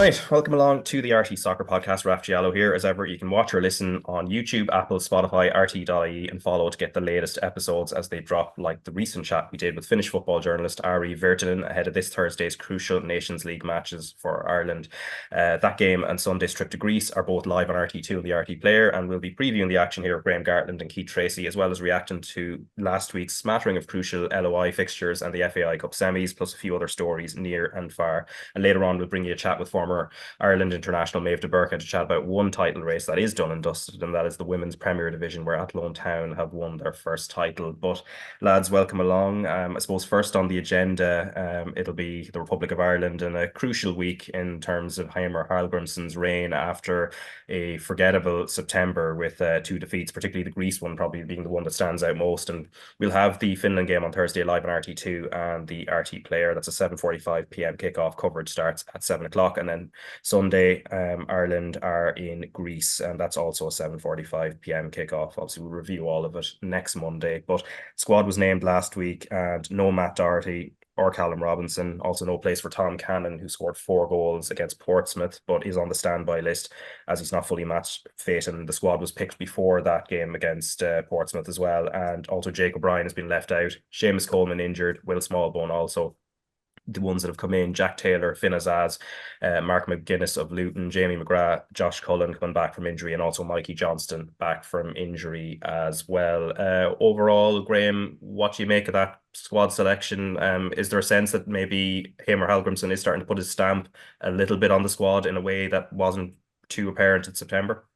right, welcome along to the RTÉ Soccer Podcast. Raf Diallo here. As ever, you can watch or listen on YouTube, Apple, Spotify, RTÉ.ie, and follow to get the latest episodes as they drop, like the recent chat we did with Finnish football journalist Ari Virtanen ahead of this Thursday's crucial Nations League matches for Ireland. That game and Sunday's trip to Greece are both live on RT2 and the RT Player, and we'll be previewing the action here with Graham Gartland and Keith Treacy, as well as reacting to last week's smattering of crucial LOI fixtures and the FAI Cup semis, plus a few other stories near and far. And later on, we'll bring you a chat with former Ireland international Méabh De Búrca to chat about one title race that is done and dusted, and that is the Women's Premier Division, where Athlone Town have won their first title. But lads, welcome along. I suppose first on the agenda, it'll be the Republic of Ireland and a crucial week in terms of Heimir Hallgrímsson's reign after a forgettable September with two defeats, particularly the Greece one probably being the one that stands out most. And we'll have the Finland game on Thursday live on RT2 and the RT Player. That's a 7:45 p.m. kickoff. Coverage starts at 7 o'clock, and then Sunday, Ireland are in Greece, and that's also a 7:45 p.m. kickoff. Obviously, we'll review all of it next Monday. But squad was named last week, and no Matt Doherty or Callum Robinson. Also, no place for Tom Cannon, who scored 4 goals against Portsmouth, but is on the standby list as he's not fully match fit. And the squad was picked before that game against Portsmouth as well. And also, Jake O'Brien has been left out. Seamus Coleman injured. Will Smallbone also. The ones that have come in: Jack Taylor, Finn Azaz, Mark McGuinness of Luton, Jamie McGrath, Josh Cullen coming back from injury, and also Mikey Johnston back from injury as well. Overall, Graham, what do you make of that squad selection? Is there a sense that maybe Heimir Hallgrímsson is starting to put his stamp a little bit on the squad in a way that wasn't too apparent in September?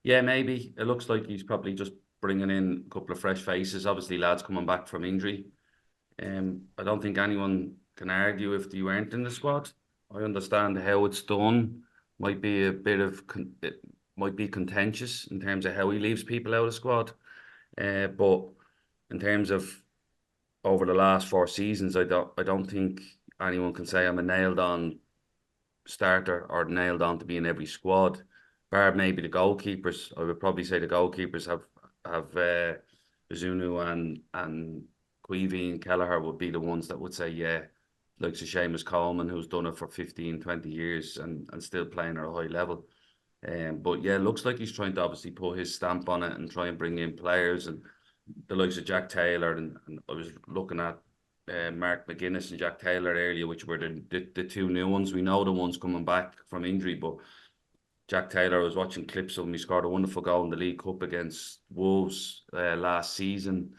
Yeah, maybe. It looks like he's probably just bringing in a couple of fresh faces. Obviously, lads coming back from injury. I don't think anyone can argue if you weren't in the squad. I understand how it's done. Might be a bit of it might be contentious in terms of how he leaves people out of the squad. But in terms of over the last 4 seasons, I don't think anyone can say I'm a nailed on starter or nailed on to be in every squad. Bar maybe the goalkeepers. I would probably say the goalkeepers have Zunu and Queevy and Kelleher would be the ones that would say, yeah, like Seamus Coleman, who's done it for 15, 20 years and still playing at a high level. But yeah, it looks like he's trying to obviously put his stamp on it and try and bring in players, and the likes of Jack Taylor. And I was looking at Mark McGuinness and Jack Taylor earlier, which were the 2 new ones. We know the ones coming back from injury, but Jack Taylor, I was watching clips of him. He scored a wonderful goal in the League Cup against Wolves last season.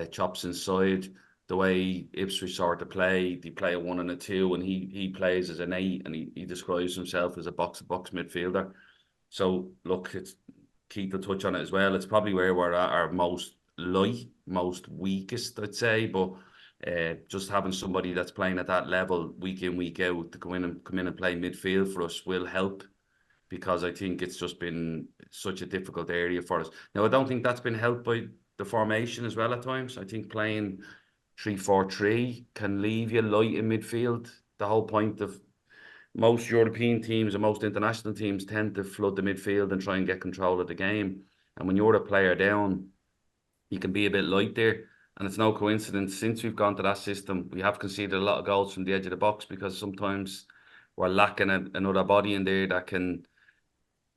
Chops inside. The way Ipswich sort of play, they play a 1 and a 2, and he plays as an 8, and he describes himself as a box-to-box midfielder. So look, it's Keith to touch on it as well. It's probably where we're at our most weakest, I'd say. But just having somebody that's playing at that level week in, week out to come in and play midfield for us will help, because I think it's just been such a difficult area for us. Now, I don't think that's been helped by the formation as well at times. I think playing 3-4-3 can leave you light in midfield. The whole point of most European teams and most international teams tend to flood the midfield and try and get control of the game. And when you're a player down, you can be a bit light there. And it's no coincidence, since we've gone to that system, we have conceded a lot of goals from the edge of the box, because sometimes we're lacking another body in there that can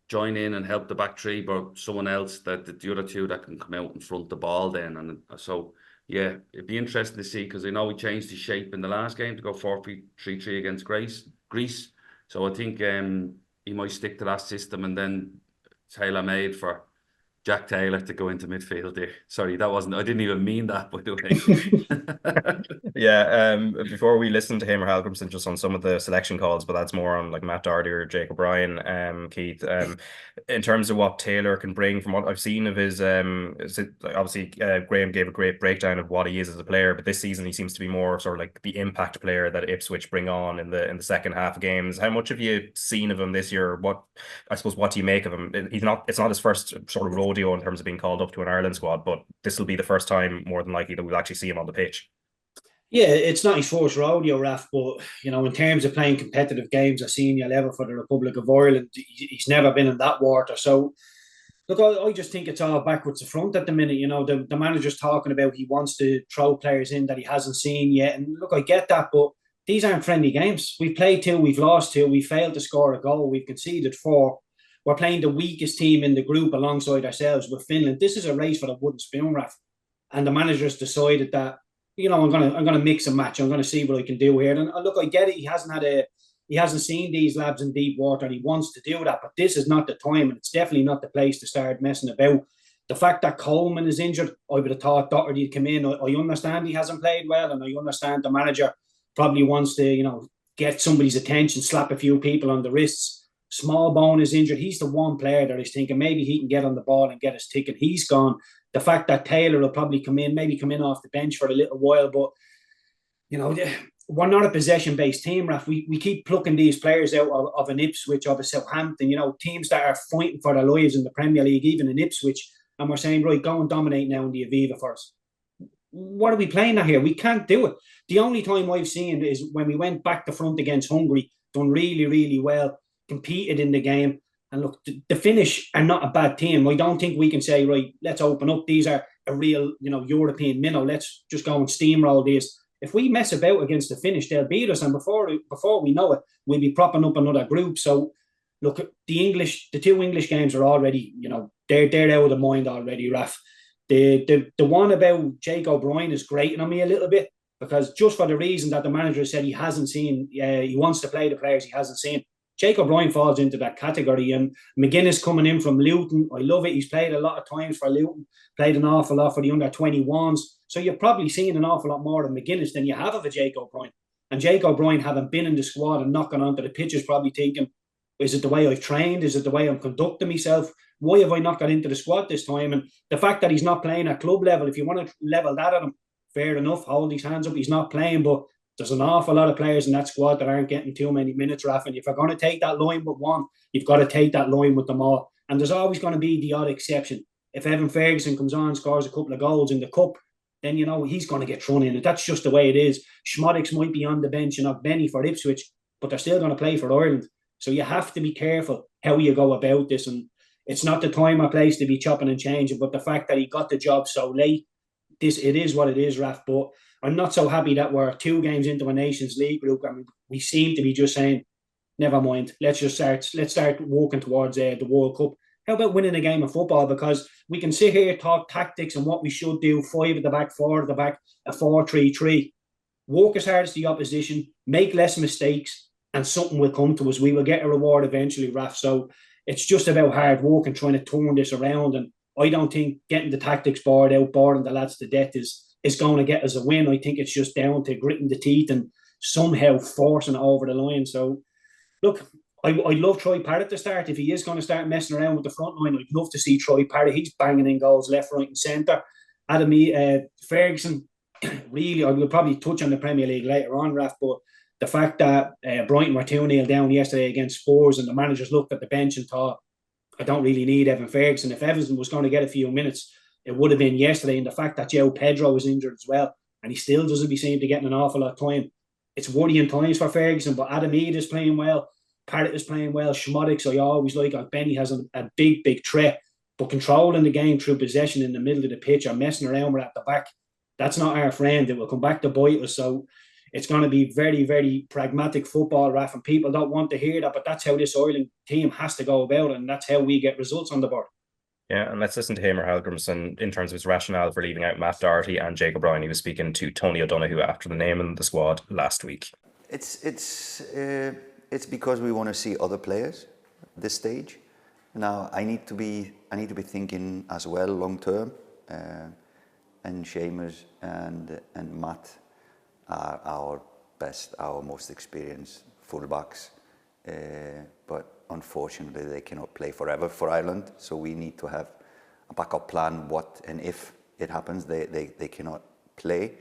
join in and help the back three, but someone else that the other 2 that can come out and front the ball then. And so yeah, it'd be interesting to see, because I know we changed the shape in the last game to go 4-3-3 against Greece. So I think he might stick to that system, and then tailor-made for Jack Taylor to go into midfield there. Sorry, I didn't even mean that, by the way. Yeah, before we listen to Heimir Hallgrímsson just on some of the selection calls, but that's more on like Matt Doherty or Jake O'Brien, Keith. In terms of what Taylor can bring, from what I've seen of his, obviously Graham gave a great breakdown of what he is as a player, but this season he seems to be more sort of like the impact player that Ipswich bring on in the second half of games. How much have you seen of him this year? What do you make of him? It's not his first sort of rodeo in terms of being called up to an Ireland squad, but this will be the first time, more than likely, that we'll actually see him on the pitch. Yeah, it's not his first rodeo, Raf, but in terms of playing competitive games at senior level for the Republic of Ireland, he's never been in that water. So look, I just think it's all backwards to front at the minute. The manager's talking about he wants to throw players in that he hasn't seen yet, and look, I get that, but these aren't friendly games. We've played 2, we've lost 2, we failed to score a goal, we've conceded 4. We're playing the weakest team in the group alongside ourselves with Finland. This is a race for the wooden spoon, Raf. And the manager's decided that, I'm gonna mix and match. I'm gonna see what I can do here. And look, I get it. He hasn't seen these lads in deep water, and he wants to do that. But this is not the time, and it's definitely not the place to start messing about. The fact that Coleman is injured, I would have thought Doherty'd come in. I understand he hasn't played well, and I understand the manager probably wants to, get somebody's attention, slap a few people on the wrists. Smallbone is injured. He's the one player that is thinking maybe he can get on the ball and get his ticket. He's gone. The fact that Taylor will probably come in off the bench for a little while, but we're not a possession-based team, Raf. We keep plucking these players out of an Ipswich, of a Southampton, teams that are fighting for their lives in the Premier League, even in Ipswich, and we're saying, right, go and dominate now in the Aviva for us. What are we playing at here? We can't do it. The only time I've seen is when we went back to front against Hungary, done really, really well, competed in the game. And look, the Finnish are not a bad team. I don't think we can say, right, let's open up. These are a real, European minnow. Let's just go and steamroll these. If we mess about against the Finnish, they'll beat us. And before we know it, we'll be propping up another group. So, look, the 2 English games are already, they're out of the mind already, Raf. The one about Jake O'Brien is grating on me a little bit, because just for the reason that the manager said he hasn't seen, he wants to play the players he hasn't seen. Jake O'Brien falls into that category, and McGuinness coming in from Luton. I love it. He's played a lot of times for Luton, played an awful lot for the under-21s. So you're probably seeing an awful lot more of McGuinness than you have of a Jake O'Brien. And Jake O'Brien, having been in the squad and knocking onto the pitch, is probably thinking, is it the way I've trained? Is it the way I'm conducting myself? Why have I not got into the squad this time? And the fact that he's not playing at club level, if you want to level that at him, fair enough, hold his hands up. He's not playing, but there's an awful lot of players in that squad that aren't getting too many minutes, Raf. And if you're going to take that line with one, you've got to take that line with them all. And there's always going to be the odd exception. If Evan Ferguson comes on, scores a couple of goals in the cup, then he's going to get thrown in. And that's just the way it is. Schmodix might be on the bench and not Benny for Ipswich, but they're still going to play for Ireland. So you have to be careful how you go about this. And it's not the time or place to be chopping and changing, but the fact that he got the job so late, it is what it is, Raf. But I'm not so happy that we're 2 games into a Nations League group. I mean, we seem to be just saying, never mind, let's start working towards the World Cup. How about winning a game of football? Because we can sit here, talk tactics and what we should do, 5 at the back, 4 at the back, a 4-3-3. Work as hard as the opposition, make less mistakes, and something will come to us. We will get a reward eventually, Raf. So it's just about hard work and trying to turn this around. And I don't think getting the tactics board out, boring the lads to death is going to get us a win. I think it's just down to gritting the teeth and somehow forcing it over the line. So, look, I'd love Troy Parrott to start. If he is going to start messing around with the front line, I'd love to see Troy Parrott. He's banging in goals left, right and centre. Ferguson, really, I will probably touch on the Premier League later on, Raf, but the fact that Brighton were 2-0 down yesterday against Spurs and the managers looked at the bench and thought, I don't really need Evan Ferguson. If Everton was going to get a few minutes, it would have been yesterday. And the fact that Joe Pedro was injured as well, and he still doesn't seem to be getting an awful lot of time. It's worrying times for Ferguson, but Adam Eade is playing well. Parrott is playing well. Schmodix, I always like. Benny has a big, big threat. But controlling the game through possession in the middle of the pitch or messing around with at the back, that's not our friend. It will come back to bite us. So it's going to be very, very pragmatic football, Raf, and people don't want to hear that, but that's how this Ireland team has to go about it, and that's how we get results on the board. Yeah, and let's listen to Hamer Helgrimson in terms of his rationale for leaving out Matt Doherty and Jake O'Brien. He was speaking to Tony O'Donoghue after the naming the squad last week. It's because we want to see other players at this stage. Now I need to be thinking as well long term, and Seamus and Matt are our best, our most experienced fullbacks, but unfortunately they cannot play forever for Ireland, so we need to have a backup plan what and if it happens they cannot play.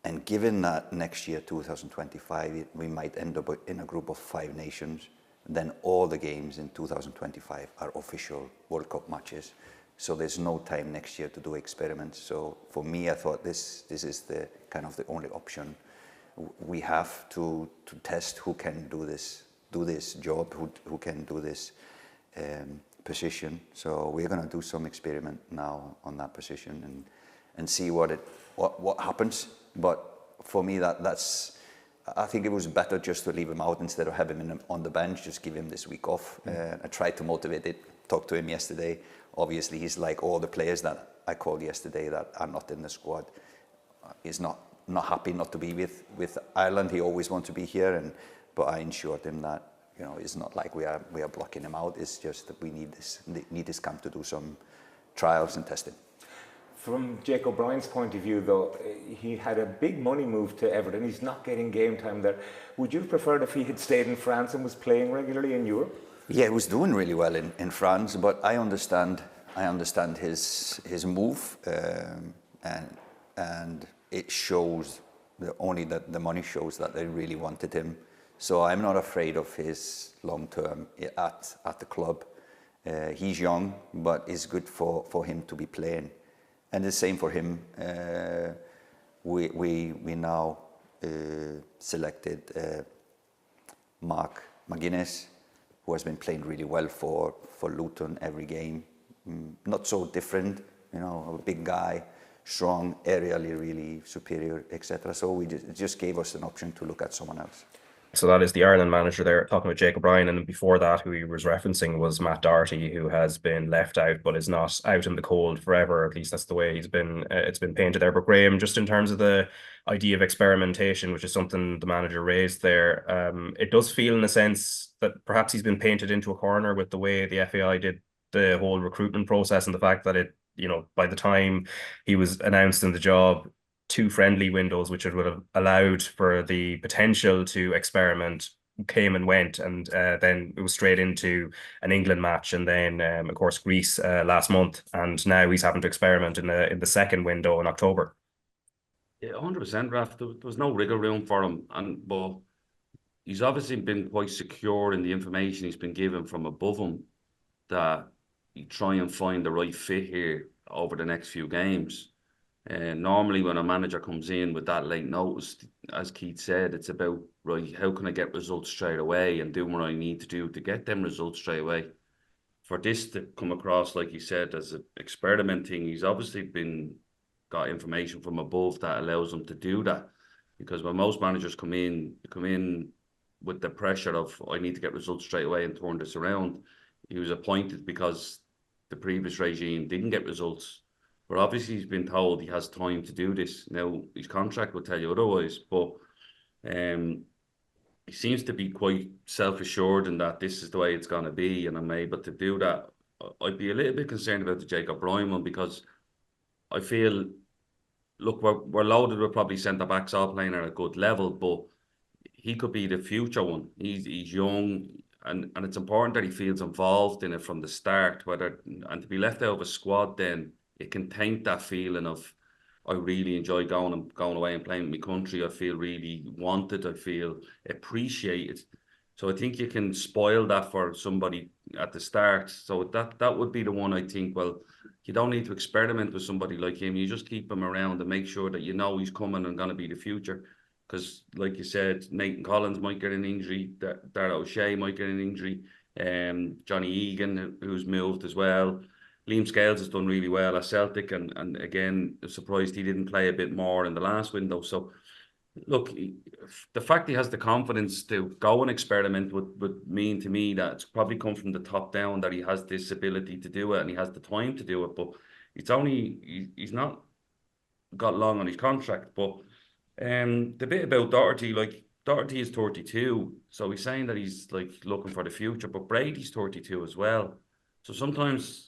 And given that next year 2025 we might end up in a group of 5 nations, then all the games in 2025 are official World Cup matches, so there's no time next year to do experiments. So for me, I thought this is the kind of the only option we have to test who can do this job, who can do this position. So we're going to do some experiment now on that position and see what happens. But for me, that's I think it was better just to leave him out instead of having him on the bench, just give him this week off. I tried to motivate it, talked to him yesterday. Obviously, he's like all the players that I called yesterday that are not in the squad. He's not happy not to be with Ireland. He always wants to be here, but I ensured him that, you know, it's not like we are blocking him out. It's just that we need this camp to do some trials and testing. From Jake O'Brien's point of view, though, he had a big money move to Everton. He's not getting game time there. Would you have preferred if he had stayed in France and was playing regularly in Europe? Yeah, he was doing really well in France, but I understand his move, and it shows the money shows that they really wanted him. So I'm not afraid of his long term at the club. He's young, but it's good for him to be playing. And the same for him. We now selected Mark McGuinness, who has been playing really well for Luton every game. Not so different, you know, a big guy, strong, aerially really superior, etc. So it just gave us an option to look at someone else. So that is the Ireland manager there, talking about Jake O'Brien. And before that, who he was referencing was Matt Doherty, who has been left out but is not out in the cold forever. At least that's the way it's been painted there. But Graham, just in terms of the idea of experimentation, which is something the manager raised there, it does feel in a sense that perhaps he's been painted into a corner with the way the FAI did the whole recruitment process, and the fact that it, you know, by the time he was announced in the job, 2 friendly windows, which would have allowed for the potential to experiment, came and went, and then it was straight into an England match, and then of course Greece last month, and now he's having to experiment in the second window in October. Yeah, 100%, Raf. There was no wriggle room for him, but he's obviously been quite secure in the information he's been given from above him, that he try and find the right fit here over the next few games. Normally when a manager comes in with that late notice, as Keith said, it's about, right, how can I get results straight away and do what I need to do to get them results straight away. For this to come across, like he said, as an experiment thing, he's obviously got information from above that allows him to do that. Because when most managers come in with the pressure of, I need to get results straight away and turn this around. He was appointed because the previous regime didn't get results. But obviously he's been told he has time to do this. Now, his contract will tell you otherwise, but he seems to be quite self-assured in that this is the way it's going to be, and I'm able to do that. I'd be a little bit concerned about the Jake O'Brien one, because I feel, look, we're loaded with probably centre-backs all playing at a good level, but he could be the future one. He's young, and it's important that he feels involved in it from the start, and to be left out of a squad then, it can taint that feeling of, I really enjoy going away and playing with my country. I feel really wanted. I feel appreciated. So I think you can spoil that for somebody at the start. So that would be the one I think, well, you don't need to experiment with somebody like him. You just keep him around and make sure that you know he's coming and going to be the future. Because like you said, Nathan Collins might get an injury. Darragh O'Shea might get an injury. Johnny Egan, who's moved as well. Liam Scales has done really well at Celtic, and again, surprised he didn't play a bit more in the last window. So, look, the fact he has the confidence to go and experiment would mean to me that it's probably come from the top down, that he has this ability to do it and he has the time to do it. But he's not got long on his contract. But the bit about Doherty, like, Doherty is 32, so he's saying that he's like looking for the future, but Brady's 32 as well. So sometimes,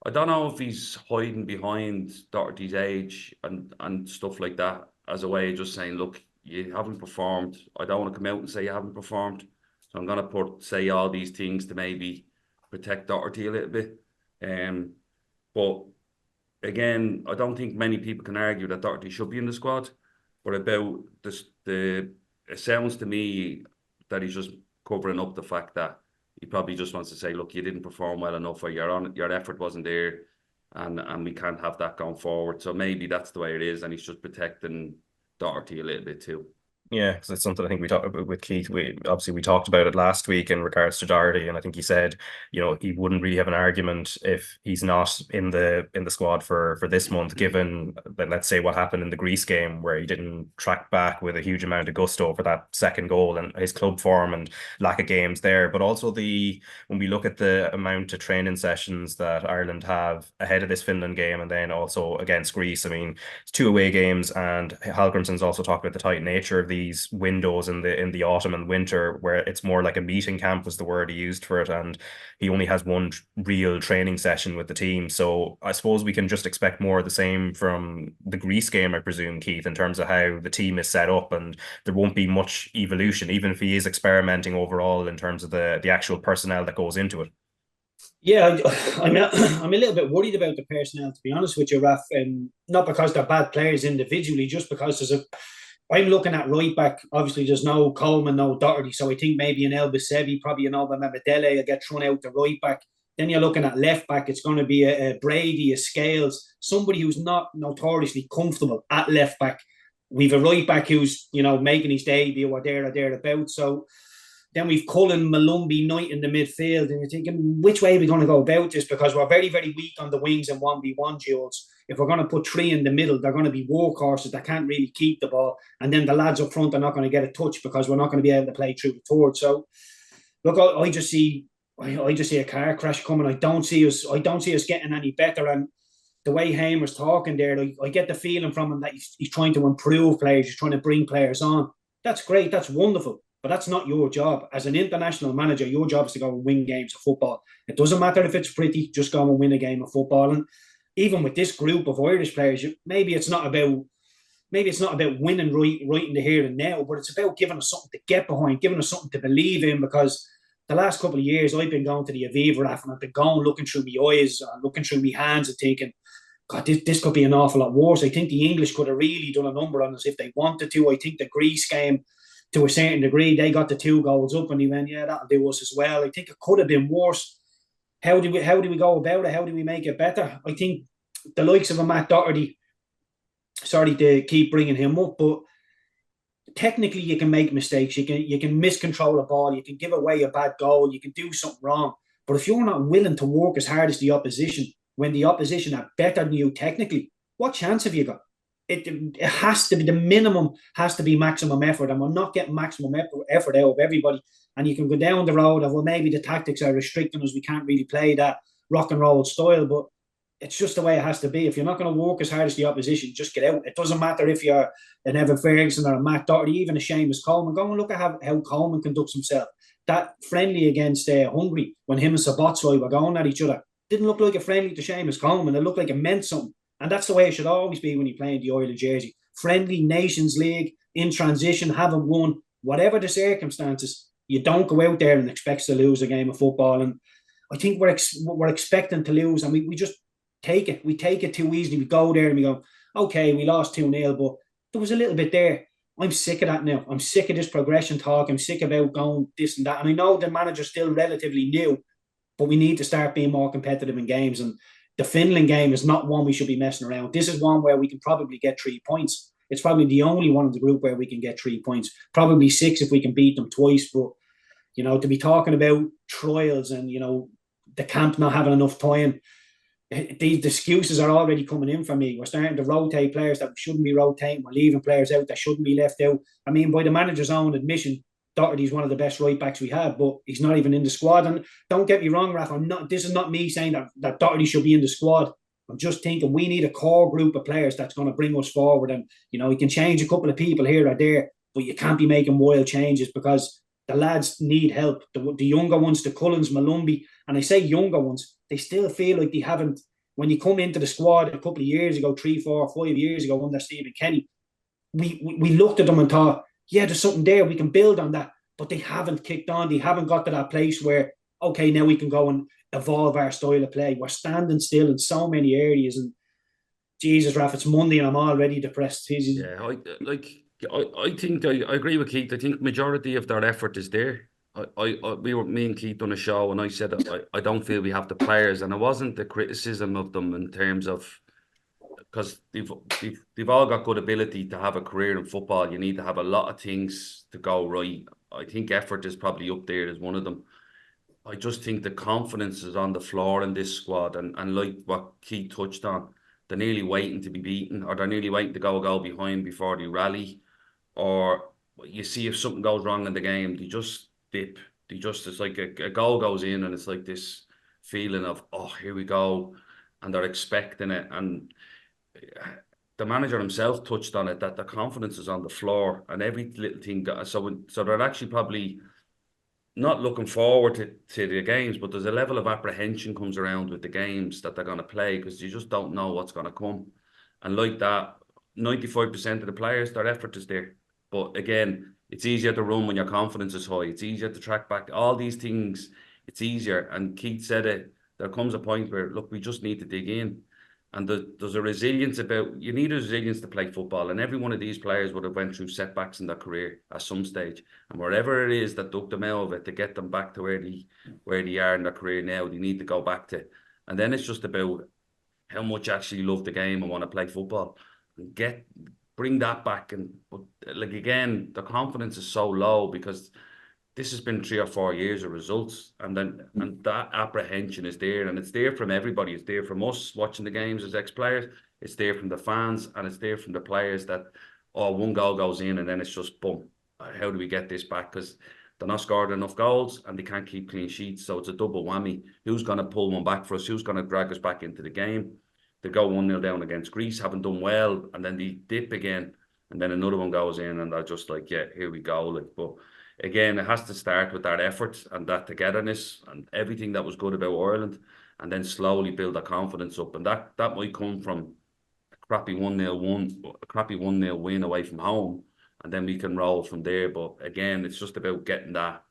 I don't know if he's hiding behind Doherty's age and stuff like that as a way of just saying, look, you haven't performed. I don't want to come out and say you haven't performed. So I'm going to say all these things to maybe protect Doherty a little bit. But again, I don't think many people can argue that Doherty should be in the squad. But about this, it sounds to me that he's just covering up the fact that he probably just wants to say, look, you didn't perform well enough, or your effort wasn't there, and we can't have that going forward. So maybe that's the way it is, and he's just protecting Doherty a little bit too. Yeah, because it's something I think we talked about with Keith. We talked about it last week in regards to Doherty, and I think he said, he wouldn't really have an argument if he's not in the squad for this month, given that, let's say, what happened in the Greece game where he didn't track back with a huge amount of gusto for that second goal, and his club form and lack of games there. But also when we look at the amount of training sessions that Ireland have ahead of this Finland game, and then also against Greece, I mean, it's 2 away games, and Hallgrimsson's also talked about the tight nature of these windows in the autumn and winter, where it's more like a meeting camp was the word he used for it, and he only has one real training session with the team. So I suppose we can just expect more of the same from the Greece game, I presume, Keith, in terms of how the team is set up, and there won't be much evolution, even if he is experimenting overall in terms of the actual personnel that goes into it. Yeah, I'm a little bit worried about the personnel, to be honest with you, Raf. Not because they're bad players individually, just because I'm looking at right back. Obviously, there's no Coleman, no Doherty, so I think maybe an El Bisevi, probably an Obama-Medele will get thrown out to right back. Then you're looking at left back. It's going to be a Brady, a Scales, somebody who's not notoriously comfortable at left back. We've a right back who's making his debut or thereabouts. So then we've Cullen, Malumbi, Knight in the midfield, and you're thinking, which way are we going to go about this? Because we're very, very weak on the wings and 1v1 duels. If we're going to put 3 in the middle, they're going to be workhorses that can't really keep the ball. And then the lads up front are not going to get a touch because we're not going to be able to play through the forward. So, look, I just see a car crash coming. I don't see us getting any better. And the way Hamer's talking there, I get the feeling from him that he's trying to improve players. He's trying to bring players on. That's great. That's wonderful. But that's not your job. As an international manager, your job is to go and win games of football. It doesn't matter if it's pretty, just go and win a game of football. And even with this group of Irish players, maybe it's not about winning right in the here and now, but it's about giving us something to get behind, giving us something to believe in. Because the last couple of years, I've been going to the Aviva Raf, and I've been going, looking through my eyes, looking through my hands, and thinking, God, this could be an awful lot worse. I think the English could have really done a number on us if they wanted to. I think the Greece game, to a certain degree, they got the 2 goals up, and he went, yeah, that'll do us as well. I think it could have been worse. How do we go about it? How do we make it better? I think the likes of a Matt Doherty, sorry to keep bringing him up, but technically you can make mistakes. You can miscontrol a ball. You can give away a bad goal. You can do something wrong. But if you're not willing to work as hard as the opposition, when the opposition are better than you technically, what chance have you got? It has to be, the minimum has to be maximum effort, and we're not getting maximum effort out of everybody. And you can go down the road of, well, maybe the tactics are restricting us, we can't really play that rock and roll style, but it's just the way it has to be. If you're not going to work as hard as the opposition, just get out. It doesn't matter if you're an Evan Ferguson or a Matt Doherty, even a Seamus Coleman. Go and look at how Coleman conducts himself. That friendly against Hungary, when him and Sabotsoi were going at each other, didn't look like a friendly to Seamus Coleman. It looked like it meant something. And that's the way it should always be when you play in the Ireland jersey. Friendly, Nations League, in transition, haven't won. Whatever the circumstances, you don't go out there and expect to lose a game of football. And I think we're expecting to lose, and we just take it. We take it too easily. We go there and we go, okay, we lost 2-0, but there was a little bit there. I'm sick of that now. I'm sick of this progression talk. I'm sick about going this and that. And I know the manager's still relatively new, but we need to start being more competitive in games. And the Finland game is not one we should be messing around. This is one where we can probably get 3 points. It's probably the only one in the group where we can get 3 points. Probably 6 if we can beat them twice. But, to be talking about trials and, the camp not having enough time, these excuses are already coming in for me. We're starting to rotate players that we shouldn't be rotating. We're leaving players out that shouldn't be left out. I mean, by the manager's own admission, Doherty's one of the best right backs we have, but he's not even in the squad. And don't get me wrong, Raf, this is not me saying that Doherty should be in the squad. I'm just thinking we need a core group of players that's going to bring us forward. And, we can change a couple of people here or there, but you can't be making wild changes because the lads need help. The younger ones, the Cullens, Malumbi, and I say younger ones, they still feel like they haven't. When you come into the squad a couple of years ago, 3, 4, 5 years ago under Stephen Kenny, we looked at them and thought, yeah, there's something there. We can build on that. But they haven't kicked on. They haven't got to that place where, okay, now we can go and evolve our style of play. We're standing still in so many areas. And Jesus, Raf, it's Monday and I'm already depressed. Yeah, I think I agree with Keith. I think majority of their effort is there. Me and Keith on a show, and I said I don't feel we have the players, and it wasn't the criticism of them in terms of because they've all got good ability to have a career in football. You need to have a lot of things to go right. I think effort is probably up there as one of them. I just think the confidence is on the floor in this squad, and like what Keith touched on, they're nearly waiting to be beaten, or they're nearly waiting to go a goal behind before they rally, or you see if something goes wrong in the game, they just dip. It's like a goal goes in, and it's like this feeling of, oh, here we go, and they're expecting it. And the manager himself touched on it, that the confidence is on the floor, and every little thing. So they're actually probably not looking forward to the games, but there's a level of apprehension comes around with the games that they're going to play, because you just don't know what's going to come. And like that, 95% of the players, their effort is there. But again, it's easier to run when your confidence is high. It's easier to track back. All these things, it's easier. And Keith said it, there comes a point where, look, we just need to dig in. And there's a resilience you need a resilience to play football. And every one of these players would have went through setbacks in their career at some stage. And wherever it is that took them out of it to get them back to where they are in their career now, they need to go back to. And then it's just about how much actually love the game and want to play football. And bring that back. But like, again, the confidence is so low because this has been 3 or 4 years of results, and that apprehension is there, and it's there from everybody. It's there from us watching the games as ex-players. It's there from the fans, and it's there from the players that, one goal goes in, and then it's just boom. How do we get this back? Because they're not scoring enough goals, and they can't keep clean sheets. So it's a double whammy. Who's going to pull one back for us? Who's going to drag us back into the game? They go 1-0 down against Greece, haven't done well, and then they dip again, and then another one goes in, and they're just like, yeah, here we go. Like, but again, it has to start with that effort and that togetherness and everything that was good about Ireland, and then slowly build that confidence up. And that might come from a crappy 1-0 win away from home, and then we can roll from there. But again, it's just about getting that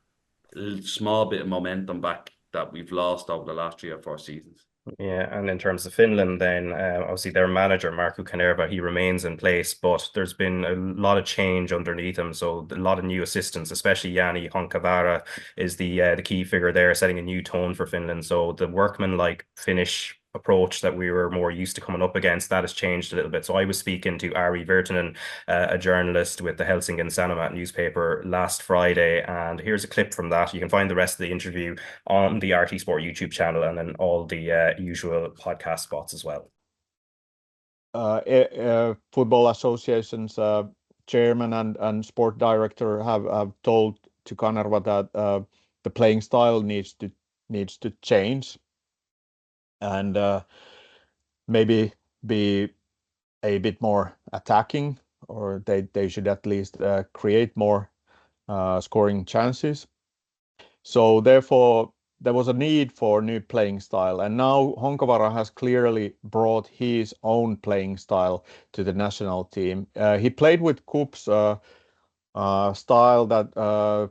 small bit of momentum back that we've lost over the last 3 or 4 seasons. Yeah, and in terms of Finland, then obviously their manager, Markku Kanerva, he remains in place, but there's been a lot of change underneath him. So a lot of new assistants, especially Jani Honkavara is the key figure there, setting a new tone for Finland. So the workman-like Finnish approach that we were more used to coming up against, that has changed a little bit. So I was speaking to Ari Virtanen, a journalist with the Helsingin Sanomat newspaper last Friday, and here's a clip from that. You can find the rest of the interview on the RT Sport YouTube channel and then all the usual podcast spots as well. Football Association's chairman and sport director have told to Kanerva that the playing style needs to change, and maybe be a bit more attacking, or they should at least create more scoring chances. So therefore, there was a need for new playing style, and now Honkavara has clearly brought his own playing style to the national team. He played with Kup's style that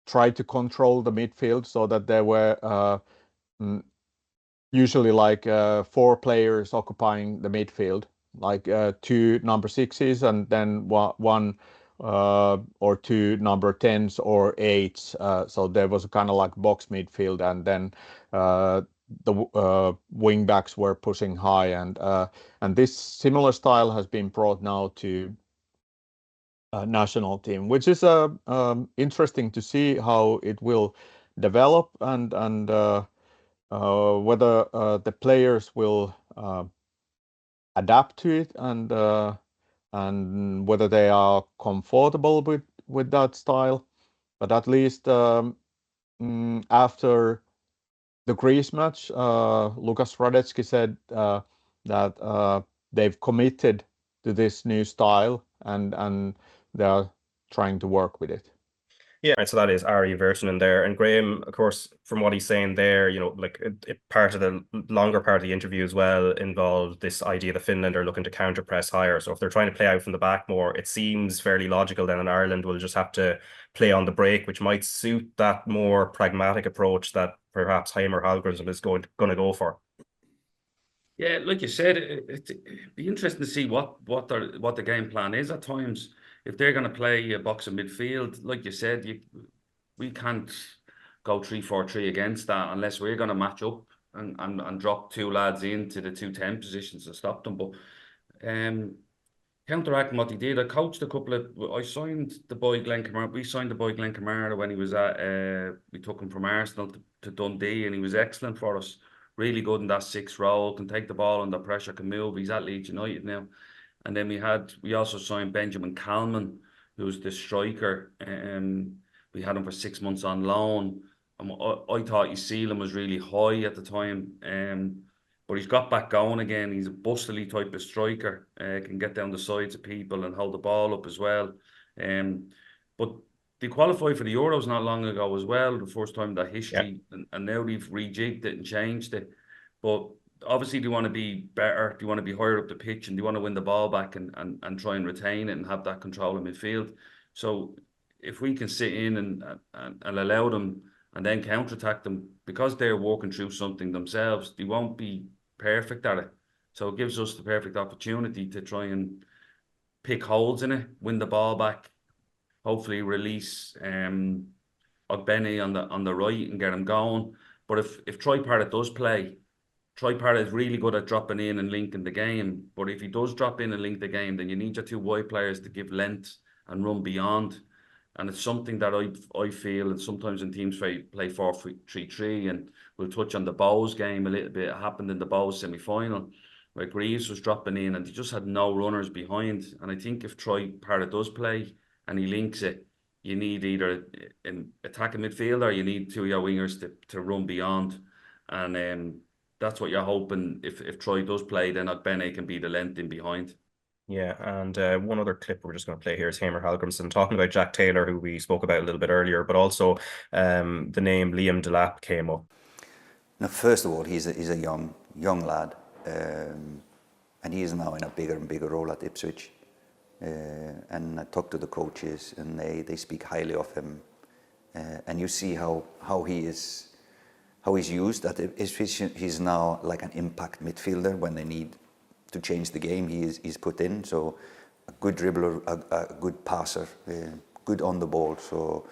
tried to control the midfield, so that there were usually like 4 players occupying the midfield, like 2 number 6s and then one or 2 number 10s or 8s. So there was kind of like box midfield, and then the wing backs were pushing high, and this similar style has been brought now to national team, which is interesting to see how it will develop, and whether the players will adapt to it, and whether they are comfortable with that style. But at least after the Greece match, Lukas Radecki said that they've committed to this new style, and they're trying to work with it. Yeah, right, so that is Ari Virtanen there. And Graham, of course, from what he's saying there, like part of the longer part of the interview as well involved this idea that Finland are looking to counter press higher. So if they're trying to play out from the back more, it seems fairly logical then in Ireland will just have to play on the break, which might suit that more pragmatic approach that perhaps Heimer Hallgrimsson is going to go for. Yeah, like you said, it'd be interesting to see what the game plan is at times. If they're going to play a box in midfield, like you said, we can't go 3-4-3 against that unless we're going to match up and drop 2 lads into the 2-10 positions to stop them. But counteracting what he did, I coached I signed the boy Glenn Kamara. We signed the boy Glenn Kamara when he was we took him from Arsenal to Dundee, and he was excellent for us. Really good in that 6th role, can take the ball under pressure, can move. He's at Leeds United now. And then we also signed Benjamin Kalman, who's the striker. We had him for 6 months on loan. I thought his ceiling was really high at the time. But he's got back going again. He's a bustily type of striker. Can get down the sides of people and hold the ball up as well. But they qualified for the Euros not long ago as well, the first time in their history. Yeah. And now they've rejigged it and changed it. But obviously they want to be better. They want to be higher up the pitch, and they want to win the ball back and try and retain it and have that control in midfield. So if we can sit in and allow them and then counter-attack them, because they're working through something themselves, they won't be perfect at it. So it gives us the perfect opportunity to try and pick holes in it, win the ball back, hopefully release Ogbene on the right and get him going. But if Troy Parrott does play, Troy Parrott is really good at dropping in and linking the game. But if he does drop in and link the game, then you need your 2 wide players to give length and run beyond. And it's something that I feel, and sometimes in teams play 4-3-3, and we'll touch on the Bows game a little bit. It happened in the Bows semi-final, where Greaves was dropping in and he just had no runners behind. And I think if Troy Parrott does play and he links it, you need either an attacking midfielder, or you need 2 of your wingers to run beyond. And that's what you're hoping. If Troy does play, then Ogbene can be the length in behind. Yeah, and one other clip we're just going to play here is Hamer Hallgrimsson talking about Jack Taylor, who we spoke about a little bit earlier, but also the name Liam Delap came up. Now, first of all, he's a young lad, and he is now in a bigger and bigger role at Ipswich. And I talked to the coaches, and they speak highly of him. And you see how he's used at Ipswich. He's now like an impact midfielder when they need to change the game. He's put in, so a good dribbler, a good passer, good on the ball. So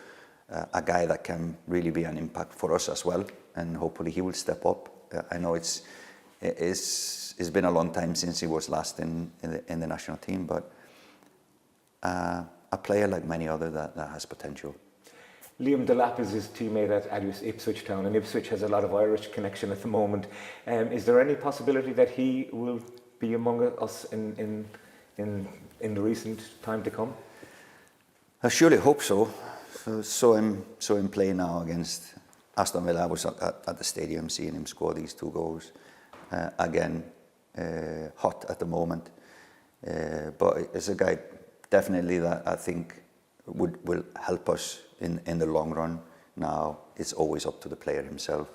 a guy that can really be an impact for us as well, and hopefully he will step up. I know it's been a long time since he was last in the national team, but a player like many other that has potential. Liam Delap is his teammate at Ipswich Town, and Ipswich has a lot of Irish connection at the moment. Is there any possibility that he will be among us in the recent time to come? I surely hope so. So him play now against Aston Villa. I was at the stadium seeing him score these 2 goals. Again, hot at the moment, but it's a guy definitely that I think will help us in the long run. Now it's always up to the player himself.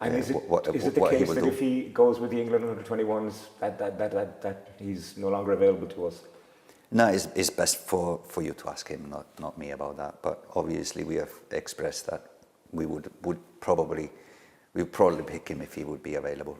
And is it the case that if he goes with the England under-21s that he's no longer available to us? No, it's best for you to ask him, not me about that. But obviously we have expressed that we would probably pick him if he would be available.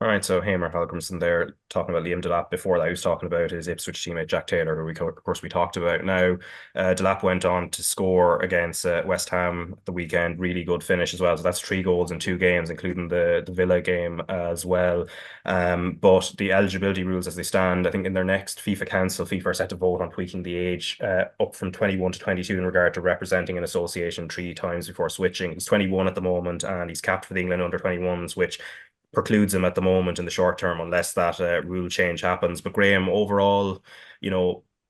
All right, so Hamer Hallgrimsson there talking about Liam Delap. Before that, he was talking about his Ipswich teammate Jack Taylor, who of course we talked about. Now, Delap went on to score against West Ham the weekend. Really good finish as well. So that's 3 goals in 2 games, including the Villa game as well. But the eligibility rules as they stand, I think in their next FIFA Council, FIFA are set to vote on tweaking the age up from 21 to 22 in regard to representing an association 3 times before switching. He's 21 at the moment, and he's capped for the England under-21s, which precludes him at the moment in the short term unless that rule change happens. But Graham, overall,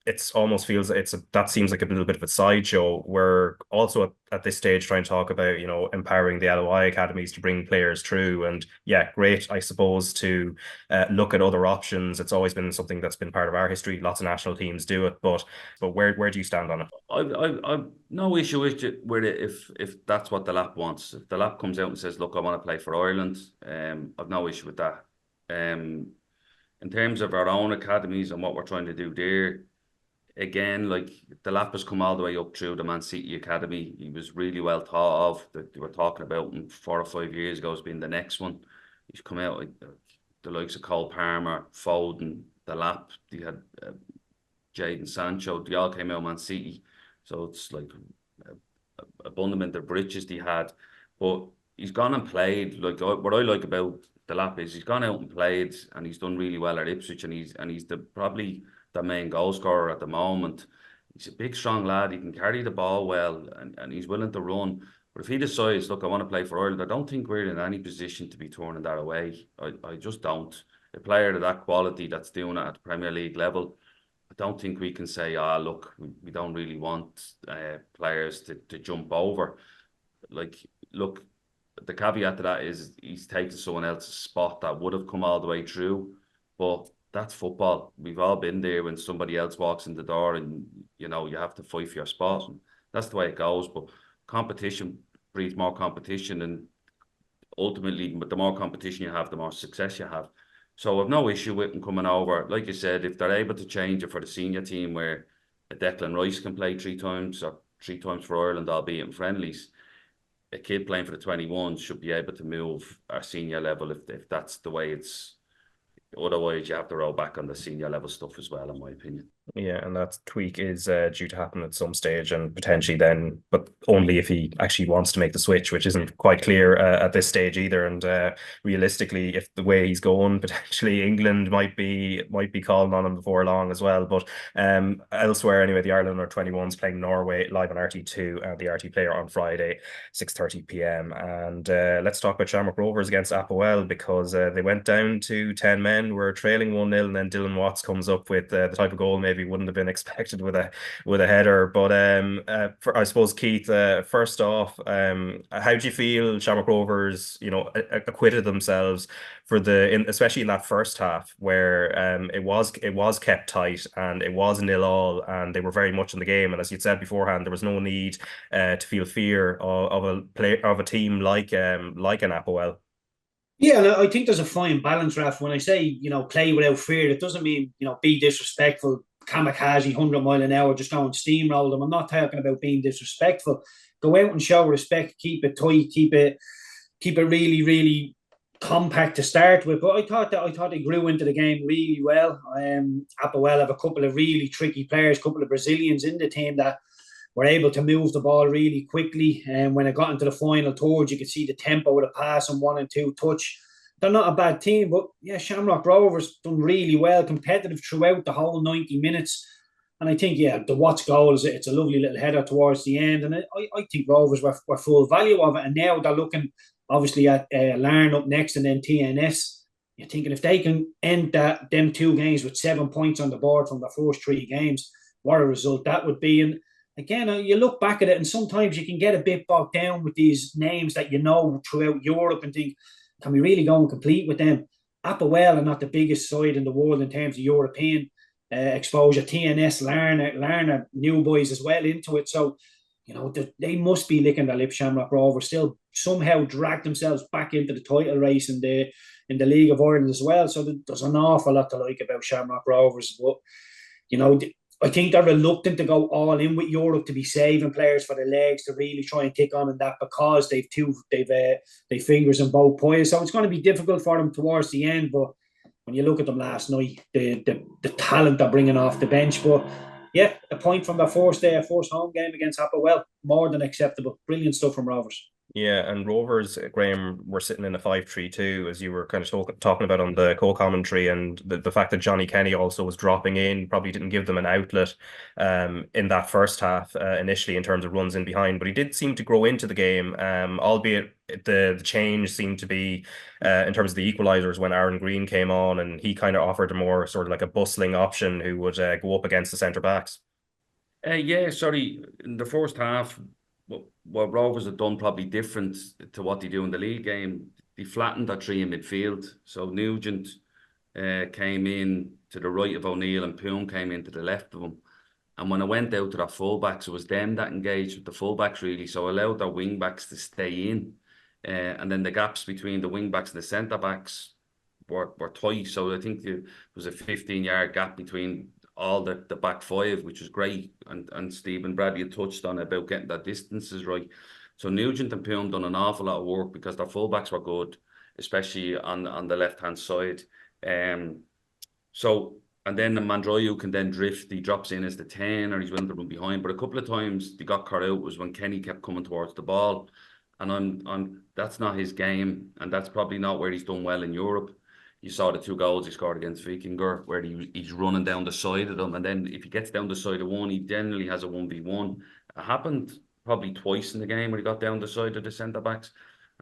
it's almost feels that seems like a little bit of a sideshow. We're also at this stage trying to talk about empowering the LOI academies to bring players through, and yeah, great, I suppose, to look at other options. It's always been something that's been part of our history. Lots of national teams do it, but where do you stand on it? I've no issue with it if that's what the Delap wants. If the Delap comes out and says, look, I want to play for Ireland, I've no issue with that. In terms of our own academies and what we're trying to do there, again, like the Delap has come all the way up through the Man City Academy. He was really well thought of. That they were talking about him 4 or 5 years ago as being the next one. He's come out like the likes of Cole Palmer, Foden, the Delap. They had Jadon Sancho. They all came out of Man City. So it's like abundant of bridges they had. But he's gone and played. Like what I like about Delap is he's gone out and played, and he's done really well at Ipswich, and he's probably the main goal scorer at the moment. He's a big, strong lad. He can carry the ball well, and he's willing to run. But if he decides, look, I want to play for Ireland, I don't think we're in any position to be turning that away. I just don't. A player of that quality that's doing it at the Premier League level, I don't think we can say, look, we don't really want players to jump over. Like, look, the caveat to that is he's taken someone else's spot that would have come all the way through. But that's football. We've all been there when somebody else walks in the door and, you know, you have to fight for your spot. And that's the way it goes. But competition breeds more competition, and ultimately, the more competition you have, the more success you have. So I've no issue with them coming over. Like you said, if they're able to change it for the senior team where a Declan Rice can play 3 times or 3 times for Ireland, albeit in friendlies, a kid playing for the 21s should be able to move our senior level if that's the way it's. Otherwise, you have to roll back on the senior level stuff as well, in my opinion. Yeah, and that tweak is due to happen at some stage, and potentially then, but only if he actually wants to make the switch, which isn't quite clear at this stage either. And realistically, if the way he's going, potentially England might be calling on him before long as well. But elsewhere, anyway, the Ireland under-21s playing Norway live on RT2 and the RT Player on Friday, 6:30 p.m. And let's talk about Shamrock Rovers against APOEL, because they went down to 10 men, were trailing 1-0, and then Dylan Watts comes up with the type of goal maybe wouldn't have been expected with a header. But I suppose, Keith, first off, how do you feel Shamrock Rovers, you know, acquitted themselves for especially in that first half, where it was kept tight and it was 0-0 and they were very much in the game, and as you'd said beforehand, there was no need to feel fear of a team like an APOEL. Yeah, and I think there's a fine balance, Raf. When I say, you know, play without fear, it doesn't mean, you know, be disrespectful, kamikaze, 100 mile an hour, just go and steamroll them. I'm not talking about being disrespectful. Go out and show respect, keep it tight, keep it really, really compact to start with. But I thought they grew into the game really well. APOEL have a couple of really tricky players, a couple of Brazilians in the team that were able to move the ball really quickly. And when it got into the final thirds, you could see the tempo of the pass and 1 and 2 touch. They're not a bad team, but yeah, Shamrock Rovers done really well, competitive throughout the whole 90 minutes. And I think, yeah, the Watts goal, it's a lovely little header towards the end. And I think Rovers were full value of it. And now they're looking, obviously, at Larne up next and then TNS. You're thinking if they can end them 2 games with 7 points on the board from the first 3 games, what a result that would be. And again, you look back at it, and sometimes you can get a bit bogged down with these names that you know throughout Europe and think, can we really go and compete with them? APOEL are not the biggest side in the world in terms of European exposure. TNS, Larne are new boys as well into it. So, you know, they must be licking their lips. Shamrock Rovers still somehow dragged themselves back into the title race in the League of Ireland as well. So there's an awful lot to like about Shamrock Rovers. But, you know, I think they're reluctant to go all in with Europe, to be saving players for their legs, to really try and kick on in that, because they've fingers in both pies. So it's going to be difficult for them towards the end. But when you look at them last night, the talent they're bringing off the bench. But yeah, a point from their first home game against APOEL, more than acceptable. Brilliant stuff from Rovers. Yeah, and Rovers, Graham, were sitting in a 5-3-2, as you were kind of talking about on the co-commentary, and the fact that Johnny Kenny also was dropping in probably didn't give them an outlet in that first half initially in terms of runs in behind, but he did seem to grow into the game, albeit the change seemed to be in terms of the equalisers when Aaron Green came on, and he kind of offered a more sort of like a bustling option who would go up against the centre-backs. In the first half, what Rovers have done probably different to what they do in the league game, they flattened that 3 in midfield. So Nugent came in to the right of O'Neill and Poom came in to the left of him. And when I went out to their fullbacks, it was them that engaged with the fullbacks really. So allowed their wingbacks to stay in. And then the gaps between the wingbacks and the centre-backs were tight. So I think there was a 15-yard gap between all the back 5, which was great, and Stephen Bradley had touched on about getting that distances right. So Nugent and Poom done an awful lot of work because their fullbacks were good, especially on the left-hand side. So, and then the Mandroyu can then drift. He drops in as the 10, or he's willing to run behind. But a couple of times they got caught out was when Kenny kept coming towards the ball, and that's not his game, and that's probably not where he's done well in Europe. You saw the 2 goals he scored against Vikingur, where he's running down the side of them, and then if he gets down the side of one, he generally has a 1v1. It happened probably twice in the game where he got down the side of the centre-backs.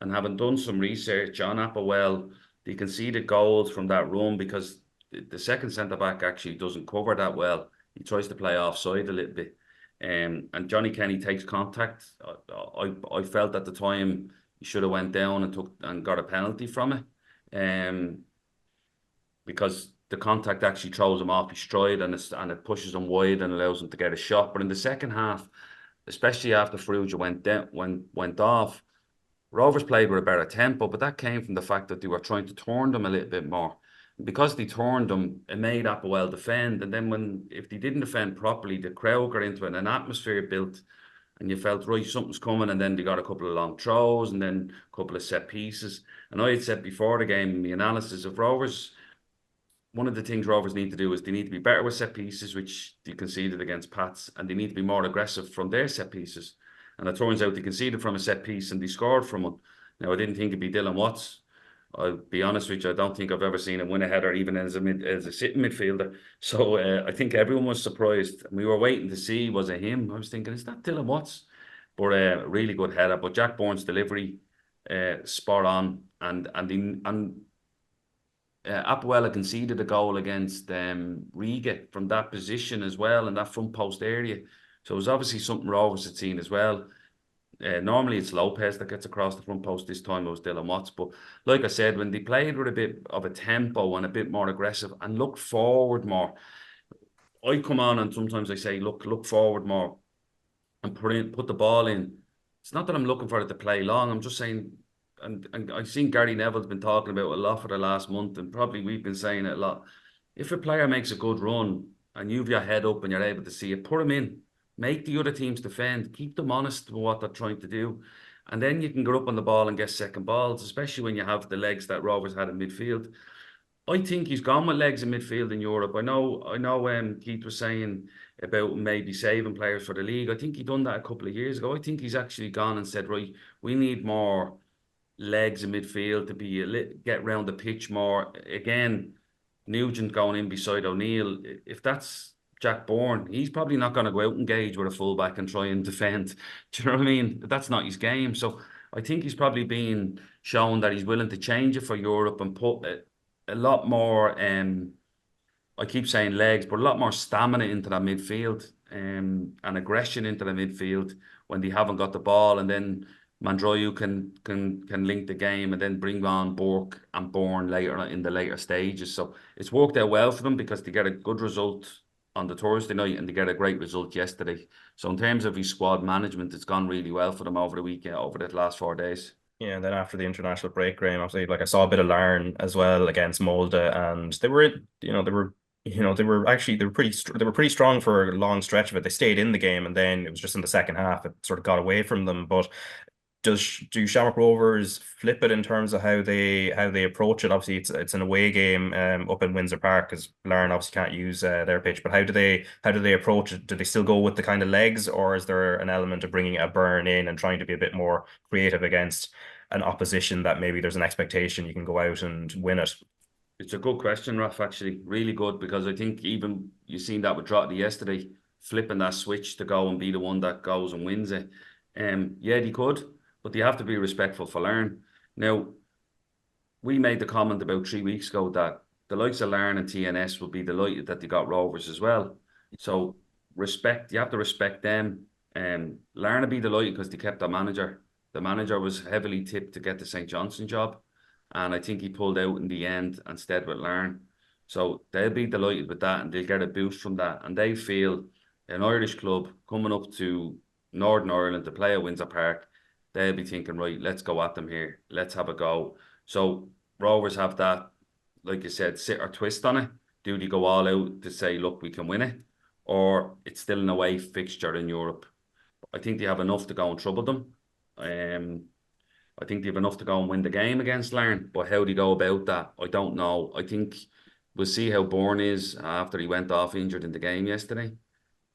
And having done some research on APOEL, they conceded goals from that run because the second centre-back actually doesn't cover that well. He tries to play offside a little bit. And Johnny Kenny takes contact. I felt at the time he should have went down and got a penalty from it. Because the contact actually throws him off his stride and it pushes him wide and allows him to get a shot. But in the second half, especially after Farrugia went off, Rovers played with a better tempo, but that came from the fact that they were trying to turn them a little bit more. And because they turned them, it made APOEL defend. And then if they didn't defend properly, the crowd got into it and an atmosphere built, and you felt, right, something's coming. And then they got a couple of long throws and then a couple of set pieces. And I had said before the game in the analysis of Rovers, one of the things Rovers need to do is they need to be better with set pieces, which they conceded against Pats, and they need to be more aggressive from their set pieces. And it turns out they conceded from a set piece and they scored from one. Now, I didn't think it'd be Dylan Watts. I'll be honest with you, I don't think I've ever seen him win a header, even as a sitting midfielder. So I think everyone was surprised. And we were waiting to see, was it him? I was thinking, is that Dylan Watts? But really good header. But Jack Bourne's delivery, spot on. And APOEL conceded a goal against Riga from that position as well, in that front post area. So it was obviously something Rovers had seen as well. Normally it's Lopez that gets across the front post. This time it was Dylan Watts. But like I said, when they played with a bit of a tempo and a bit more aggressive and look forward more, I come on and sometimes I say, look forward more and put the ball in. It's not that I'm looking for it to play long. I'm just saying, and I've seen Gary Neville's been talking about it a lot for the last month, and probably we've been saying it a lot. If a player makes a good run and you've your head up and you're able to see it, put him in. Make the other teams defend. Keep them honest with what they're trying to do. And then you can go up on the ball and get second balls, especially when you have the legs that Rovers had in midfield. I think he's gone with legs in midfield in Europe. I know Keith was saying about maybe saving players for the league. I think he done that a couple of years ago. I think he's actually gone and said, right, we need more legs in midfield to get round the pitch more. Again, Nugent going in beside O'Neill. If that's Jack Bourne, he's probably not going to go out and engage with a fullback and try and defend. Do you know what I mean? That's not his game. So I think he's probably been shown that he's willing to change it for Europe and put a lot more, I keep saying legs, but a lot more stamina into that midfield and aggression into the midfield when they haven't got the ball. And then Mandroiu can link the game and then bring on Burke and Bourne later in the later stages. So it's worked out well for them because they get a good result on the Thursday night and they get a great result yesterday. So in terms of his squad management, it's gone really well for them over the weekend, over the last 4 days. Yeah, and then after the international break, Graham, obviously, like I saw a bit of Larne as well against Molde, and they were pretty strong for a long stretch of it. They stayed in the game, and then it was just in the second half it sort of got away from them. But do Shamrock Rovers flip it in terms of how they approach it? Obviously, it's an away game up in Windsor Park because Larne obviously can't use their pitch. But how do they approach it? Do they still go with the kind of legs, or is there an element of bringing a burn in and trying to be a bit more creative against an opposition that maybe there's an expectation you can go out and win it? It's a good question, Raf, actually. Really good, because I think even you've seen that with Drogheda yesterday, flipping that switch to go and be the one that goes and wins it. Yeah, they could, but they have to be respectful for Larne. Now, we made the comment about 3 weeks ago that the likes of Larne and TNS will be delighted that they got Rovers as well. So you have to respect them. Larne will be delighted because they kept their manager. The manager was heavily tipped to get the St. Johnstone job, and I think he pulled out in the end and stayed with Larne. So they'll be delighted with that, and they'll get a boost from that. And they feel an Irish club coming up to Northern Ireland to play at Windsor Park, they'll be thinking, right, let's go at them here. Let's have a go. So Rovers have that, like you said, sit or twist on it. Do they go all out to say, look, we can win it? Or it's still an away fixture in Europe? I think they have enough to go and trouble them. I think they have enough to go and win the game against Larne, but how they go about that, I don't know. I think we'll see how Bourne is after he went off injured in the game yesterday.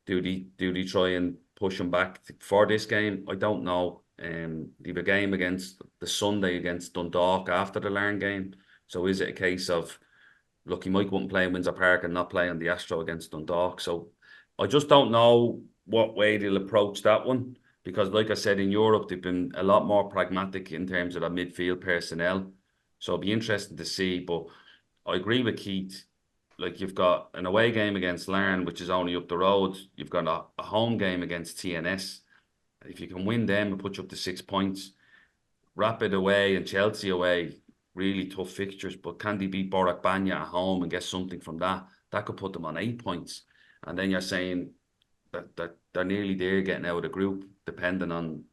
Do they try and push him back for this game? I don't know. They have a game against the Sunday against Dundalk after the Larne game. So is it a case of, look, he might go and play in Windsor Park and not play on the Astro against Dundalk? So I just don't know what way they'll approach that one, because like I said, in Europe, they've been a lot more pragmatic in terms of their midfield personnel. So it'll be interesting to see. But I agree with Keith. Like, you've got an away game against Larne, which is only up the road. You've got a home game against TNS. If you can win them and put you up to 6 points, Rapid away and Chelsea away, really tough fixtures. But can they beat Borac Banya at home and get something from that? That could put them on 8 points. And then you're saying that they're nearly there getting out of the group, depending on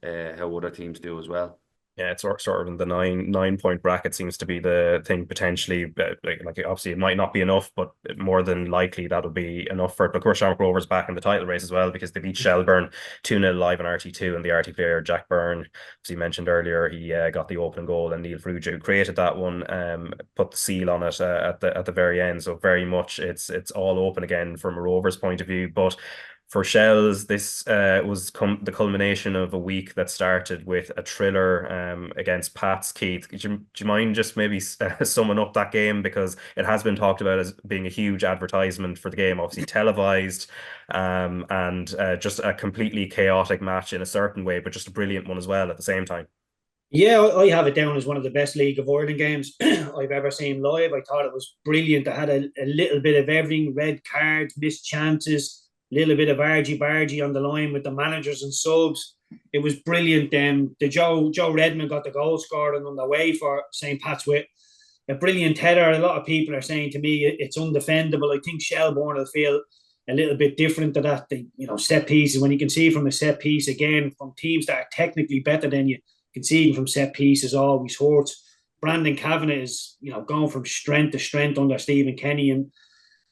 how other teams do as well. Yeah, it's sort of in the nine point bracket seems to be the thing potentially. Like obviously it might not be enough, but more than likely that'll be enough for it. But of course, Shamrock Rovers back in the title race as well, because they beat Shelburne 2-0 live on RT2, and the RT player Jack Byrne, as you mentioned earlier, he got the opening goal, and Neil Fruja, who created that one, put the seal on it at the very end. So very much it's all open again from a Rovers point of view, but. For Shells, this was the culmination of a week that started with a thriller against Pats. Keith, do you mind just maybe summing up that game, because it has been talked about as being a huge advertisement for the game, obviously televised, and just a completely chaotic match in a certain way, but just a brilliant one as well at the same time. Yeah, I have it down as one of the best League of Ireland games I've ever seen live. I thought it was brilliant. I had a little bit of everything: red cards, missed chances, little bit of argy-bargy on the line with the managers and subs. It was brilliant. The Joe Redmond got the goal scoring on the way for St. Pat's with a brilliant header. A lot of people are saying to me it's undefendable. I think Shelbourne will feel a little bit different to that. Set pieces, when you can see from a set piece, again, from teams that are technically better than you, conceding from set pieces always hurts. Brandon Kavanagh is, going from strength to strength under Stephen Kenny and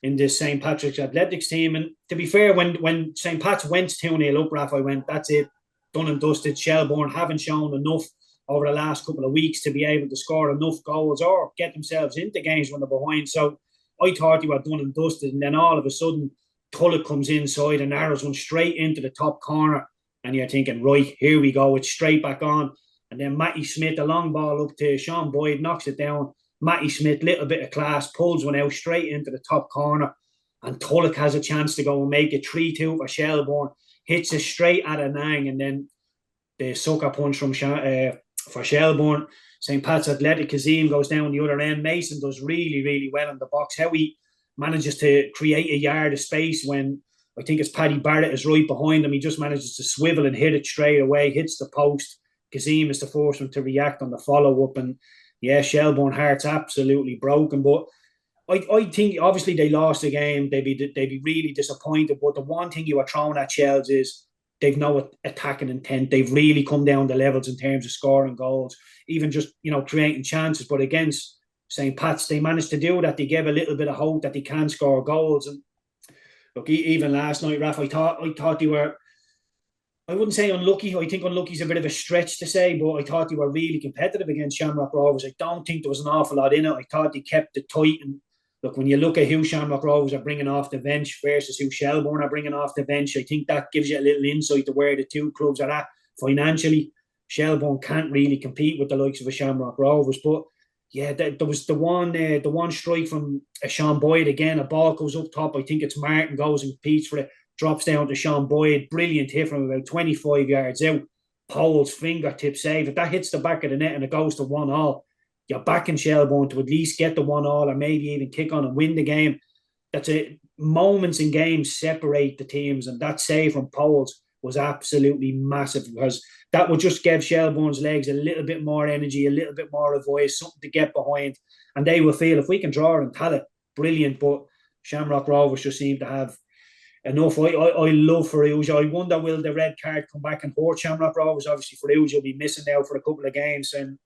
in this St. Patrick's Athletics team. And to be fair, when St. Pat's went 2-0 up, Raf, I went, that's it, done and dusted. Shelbourne haven't shown enough over the last couple of weeks to be able to score enough goals or get themselves into games when they're behind. So I thought you were done and dusted. And then all of a sudden, Tulloch comes inside and arrows one straight into the top corner. And you're thinking, right, here we go. It's straight back on. And then Matty Smith, a long ball up to Sean Boyd, knocks it down. Matty Smith, little bit of class, pulls one out straight into the top corner, and Tulloch has a chance to go and make it 3-2 for Shelbourne, hits it straight at a nang, and then the sucker punch from for Shelbourne. St. Pat's Athletic, Kazim goes down the other end. Mason does really, really well in the box. How he manages to create a yard of space when I think it's Paddy Barrett is right behind him. He just manages to swivel and hit it straight away, hits the post. Kazim is the first one to react on the follow-up, and yeah, Shelbourne heart's absolutely broken. But I think obviously they lost the game. They'd be really disappointed. But the one thing you are throwing at Shells is they've no attacking intent. They've really come down the levels in terms of scoring goals, even just creating chances. But against St. Pat's, they managed to do that. They gave a little bit of hope that they can score goals. And look, even last night, Raf, I thought they were. I wouldn't say unlucky. I think unlucky is a bit of a stretch to say, but I thought they were really competitive against Shamrock Rovers. I don't think there was an awful lot in it. I thought they kept it tight. And look, when you look at who Shamrock Rovers are bringing off the bench versus who Shelbourne are bringing off the bench, I think that gives you a little insight to where the two clubs are at financially. Shelbourne can't really compete with the likes of a Shamrock Rovers, but yeah, there was the one strike from Sean Boyd again. A ball goes up top. I think it's Martin goes and competes for it. Drops down to Sean Boyd. Brilliant hit from about 25 yards out. Powell's fingertip save. If that hits the back of the net and it goes to 1-1, you're backing Shelbourne to at least get the 1-1 or maybe even kick on and win the game. That's it. Moments in games separate the teams, and that save from Powell's was absolutely massive, because that would just give Shelbourne's legs a little bit more energy, a little bit more of voice, something to get behind, and they will feel if we can draw and tell it, brilliant. But Shamrock Rovers just seem to have enough. I love Farouja. I wonder, will the red card come back and hurt Shamrock Rovers? Obviously, Farouja will be missing now for a couple of games, and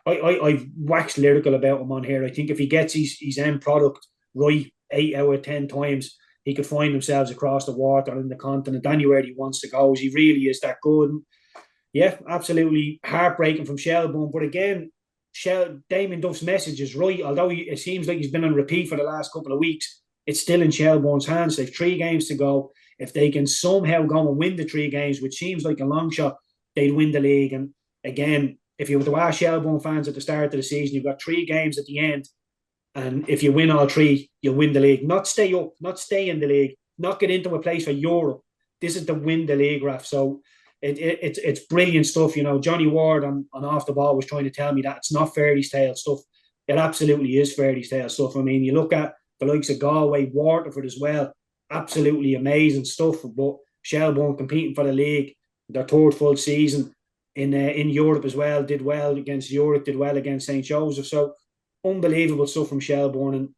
I've waxed lyrical about him on here. I think if he gets his end product right 8 out of 10 times, he could find himself across the water in the continent, anywhere he wants to go. He really is that good. And yeah, absolutely heartbreaking from Shelbourne. But again, Damien Duff's message is right. Although it seems like he's been on repeat for the last couple of weeks, it's still in Shelbourne's hands. They've 3 games to go. If they can somehow go and win the 3 games, which seems like a long shot, they'd win the league. And again, if you were to ask Shelbourne fans at the start of the season, you've got 3 games at the end, and if you win all 3, you'll win the league. Not stay up, not stay in the league, not get into a place for Europe. This is to win the league, Raf. So it's brilliant stuff. You know, Johnny Ward on Off the Ball was trying to tell me that it's not fairy tale stuff. It absolutely is fairy tale stuff. I mean, you look at the likes of Galway, Waterford as well, absolutely amazing stuff. But Shelbourne competing for the league, their 3rd full season in Europe as well, did well against Europe, did well against St. Joseph. So unbelievable stuff from Shelbourne. And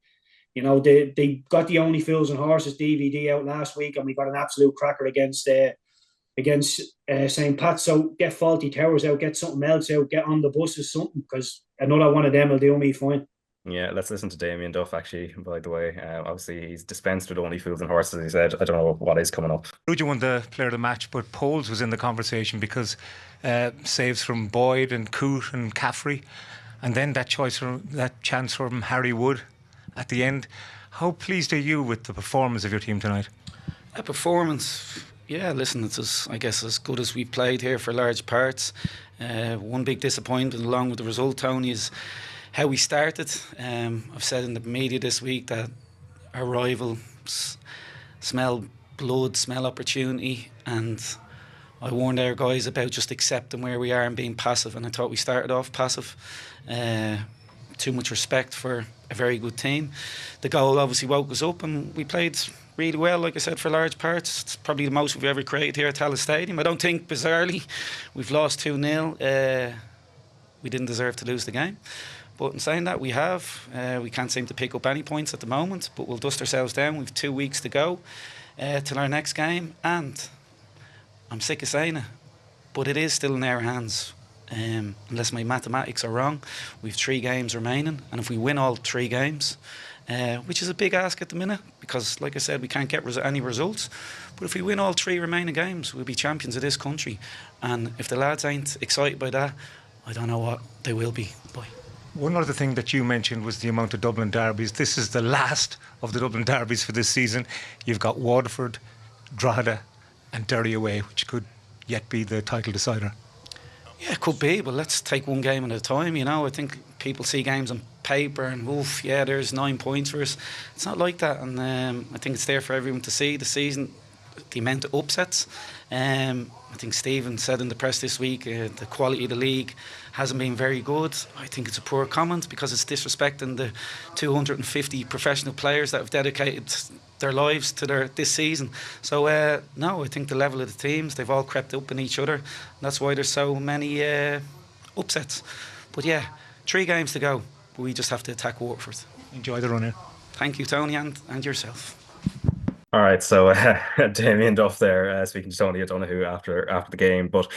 you know, they got the Only Fools and Horses DVD out last week, and we got an absolute cracker against St. Pat's. So get Faulty Towers out, get something else out, get on the buses, something, because another one of them will do me fine. Yeah, let's listen to Damien Duff, actually, by the way. Obviously, he's dispensed with Only Fools and Horses, he said. I don't know what is coming up. Ruja won the player of the match, but Poles was in the conversation because saves from Boyd and Coote and Caffrey, and then that chance from Harry Wood at the end. How pleased are you with the performance of your team tonight? A performance, yeah, listen, it's I guess as good as we've played here for large parts. One big disappointment along with the result, Tony, is how we started. I've said in the media this week that our rivals smell blood, smell opportunity, and I warned our guys about just accepting where we are and being passive, and I thought we started off passive. Too much respect for a very good team. The goal obviously woke us up, and we played really well, like I said, for large parts. It's probably the most we've ever created here at Tallaght Stadium. I don't think, bizarrely, we've lost 2-0. We didn't deserve to lose the game. But in saying that, we can't seem to pick up any points at the moment, but we'll dust ourselves down. We've 2 weeks to go till our next game, and I'm sick of saying it, but it is still in our hands. Unless my mathematics are wrong, we've 3 games remaining, and if we win all 3 games, which is a big ask at the minute, because like I said, we can't get any results, but if we win all 3 remaining games, we'll be champions of this country. And if the lads ain't excited by that, I don't know what they will be. Boy. One other thing that you mentioned was the amount of Dublin derbies. This is the last of the Dublin derbies for this season. You've got Waterford, Drogheda and Derry away, which could yet be the title decider. Yeah, it could be, but let's take one game at a time. You know, I think people see games on paper and, oof, yeah, there's 9 points for us. It's not like that, and I think it's there for everyone to see the season, the amount of upsets. I think Stephen said in the press this week the quality of the league hasn't been very good. I think it's a poor comment because it's disrespecting the 250 professional players that have dedicated their lives to this season. So no, I think the level of the teams, they've all crept up in each other, and that's why there's so many upsets. But yeah, 3 games to go, but we just have to attack Waterford. Enjoy the run in. Thank you, Tony, and yourself. All right, so Damien Duff there speaking to Tony O'Donoghue after the game. But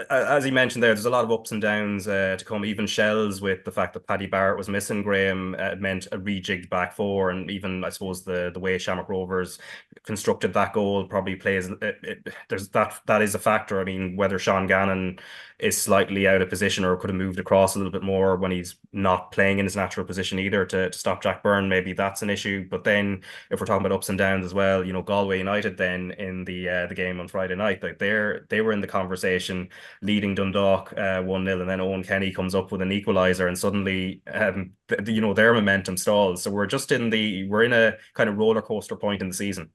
as he mentioned there's a lot of ups and downs to come. Even shells with the fact that Paddy Barrett was missing, Graham, meant a rejigged back 4, and even I suppose the way Shamrock Rovers constructed that goal probably plays. There's that is a factor. I mean, whether Sean Gannon is slightly out of position or could have moved across a little bit more when he's not playing in his natural position either to stop Jack Byrne, maybe that's an issue. But then if we're talking about ups and downs as well, you know, Galway United then in the game on Friday night, like they were in the conversation leading Dundalk 1-0, and then Owen Kenny comes up with an equaliser, and suddenly you know, their momentum stalls. So we're in a kind of roller coaster point in the season.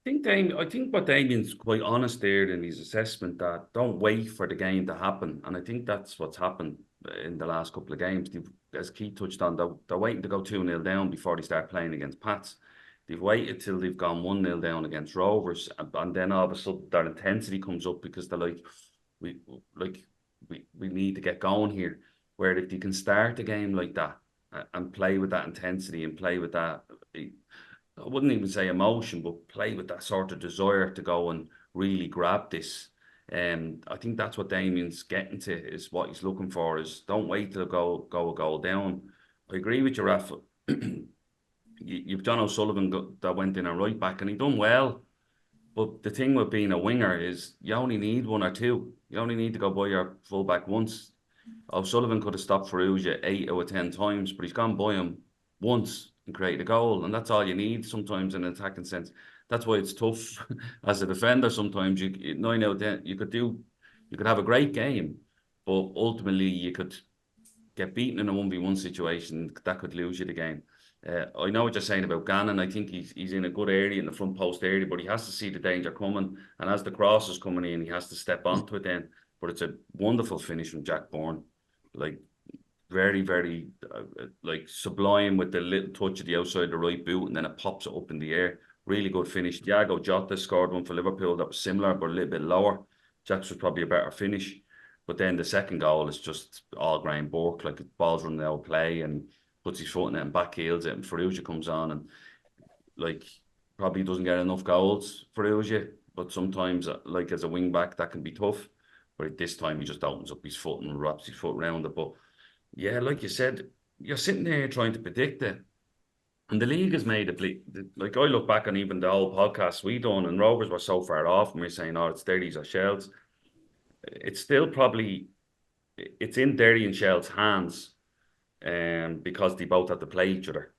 I think what Damien's quite honest there in his assessment, that don't wait for the game to happen, and I think that's what's happened in the last couple of games. As Keith touched on, they're waiting to go 2-0 down before they start playing against Pats. They've waited till they've gone 1-0 down against Rovers, and then all of a sudden their intensity comes up because they're like, we need to get going here. Where if you can start the game like that and play with that intensity and play with that, I wouldn't even say emotion, but play with that sort of desire to go and really grab this. I think that's what Damien's getting to, is what he's looking for, is don't wait till go a goal down. I agree with you, Raf. You've John O'Sullivan that went in a right back, and he done well. But the thing with being a winger is you only need 1 or 2. You only need to go by your full back once. O'Sullivan could have stopped Ferrugia 8 out of 10 times, but he's gone by him once and create a goal, and that's all you need sometimes in an attacking sense. That's why it's tough as a defender. Sometimes you 9 out of 10, you could do You could have a great game, but ultimately you could get beaten in a 1v1 situation that could lose you the game. I know what you're saying about Gannon. I think he's in a good area in the front post area, but he has to see the danger coming, and as the cross is coming in, he has to step onto it then. But it's a wonderful finish from Jack Bourne, like very, very like sublime with the little touch of the outside of the right boot, and then it pops it up in the air. Really good finish. Diogo Jota scored one for Liverpool that was similar, but a little bit lower. Jack's was probably a better finish. But then the second goal is just all Graham Burke, like the ball's running out of play and puts his foot in it and back heels it, and Ferrugia comes on and like probably doesn't get enough goals, Ferrugia, but sometimes like as a wing back that can be tough. But this time he just opens up his foot and wraps his foot around it. But yeah, like you said, you're sitting there trying to predict it. And the league has made it, like I look back on even the old podcasts we done, and Rovers were so far off, and we're saying, oh, it's Derry's or Shell's. It's still probably, it's in Derry and Shell's hands because they both have to play each other.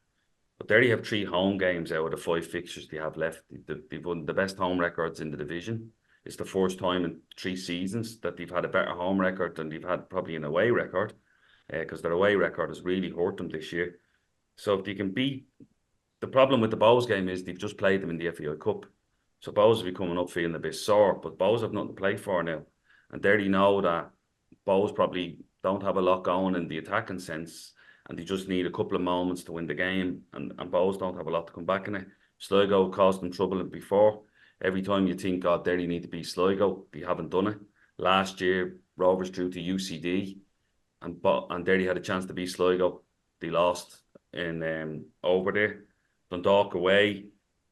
But Derry have 3 home games out of the 5 fixtures they have left. They've won the best home records in the division. It's the first time in 3 seasons that they've had a better home record than they've had probably an away record, because their away record has really hurt them this year. So if they can beat, the problem with the Bows game is they've just played them in the FAI Cup. So Bows will be coming up feeling a bit sore, but Bows have nothing to play for now. And there you know that Bows probably don't have a lot going in the attacking sense, and they just need a couple of moments to win the game, and Bows don't have a lot to come back in it. Sligo caused them trouble before. Every time you think, oh, Derry need to beat Sligo, they haven't done it. Last year, Rovers drew to UCD, and Derry had a chance to beat Sligo. They lost in over there. Dundalk away,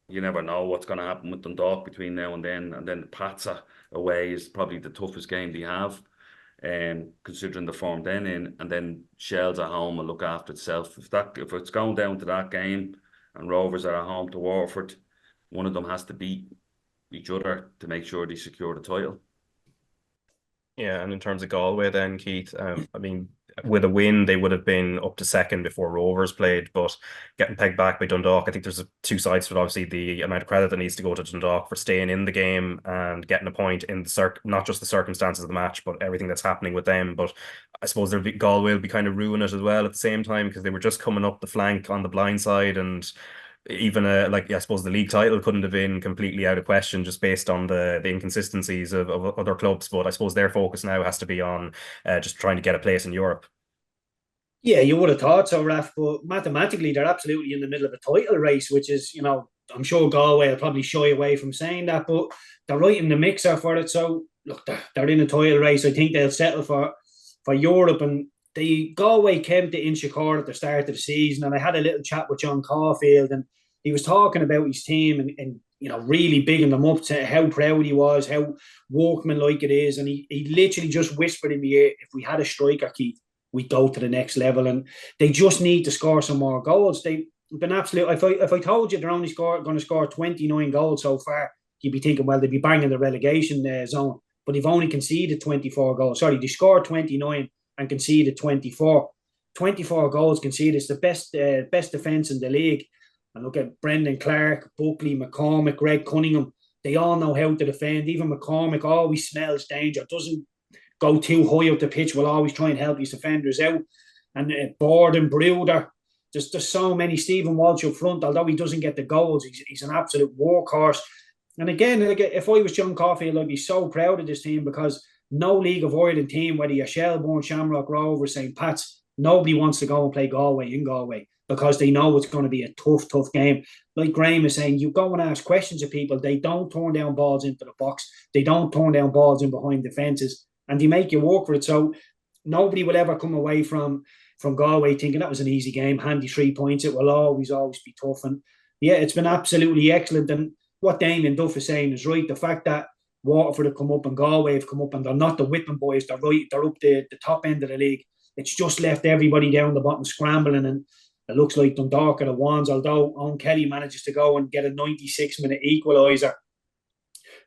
you never know what's going to happen with Dundalk between now and then the Patsa away is probably the toughest game they have, considering the form then in, and then Shells at home will look after itself. If it's going down to that game and Rovers are at home to Waterford, one of them has to beat each other to make sure they secure the title. Yeah, and in terms of Galway then, Keith, I mean, with a win, they would have been up to second before Rovers played, but getting pegged back by Dundalk, I think there's 2 sides to it. Obviously, the amount of credit that needs to go to Dundalk for staying in the game and getting a point in the not just the circumstances of the match, but everything that's happening with them. But I suppose Galway will be kind of ruining it as well at the same time, because they were just coming up the flank on the blind side, and even I suppose the league title couldn't have been completely out of question just based on the inconsistencies of other clubs. But I suppose their focus now has to be on just trying to get a place in Europe. Yeah, you would have thought so, Raf, but mathematically they're absolutely in the middle of a title race, which is, I'm sure Galway will probably shy away from saying that, but they're right in the mixer for it. So look, they're in a title race. I think they'll settle for Europe. And Galway came to Inchicore at the start of the season, and I had a little chat with John Caulfield, and he was talking about his team and really bigging them up, to how proud he was, how workmanlike it is. And he literally just whispered in my ear, if we had a striker, Keith, we'd go to the next level. And they just need to score some more goals. They've been absolute. If I told you they're only going to score 29 goals so far, you'd be thinking, well, they'd be banging the relegation zone. But they've only conceded 24 goals. Sorry, they scored 29 and conceded 24. 24 goals conceded. It's the best defence in the league. And look at Brendan Clark, Buckley, McCormick, Greg Cunningham. They all know how to defend. Even McCormick always smells danger. Doesn't go too high up the pitch. Will always try and help his defenders out. And Borden, Bruder. There's so many. Stephen Walsh up front, although he doesn't get the goals, he's an absolute workhorse. And again, if I was John Caulfield, I'd be so proud of this team, because no League of Ireland team, whether you're Shelbourne, Shamrock Rovers, St. Pat's, nobody wants to go and play Galway in Galway, because they know it's going to be a tough game. Like Graham is saying, you go and ask questions of people. They don't turn down balls into the box. They don't turn down balls in behind the fences, and they make you work for it. So nobody will ever come away from Galway thinking that was an easy game, handy 3 points. It will always be tough. And yeah, it's been absolutely excellent. And what Damien Duff is saying is right. The fact that Waterford have come up and Galway have come up, and they're not the whipping boys, they're up the top end of the league. It's just left everybody down the bottom scrambling, and it looks like Dundalk are the ones, although Owen Kelly manages to go and get a 96-minute equaliser.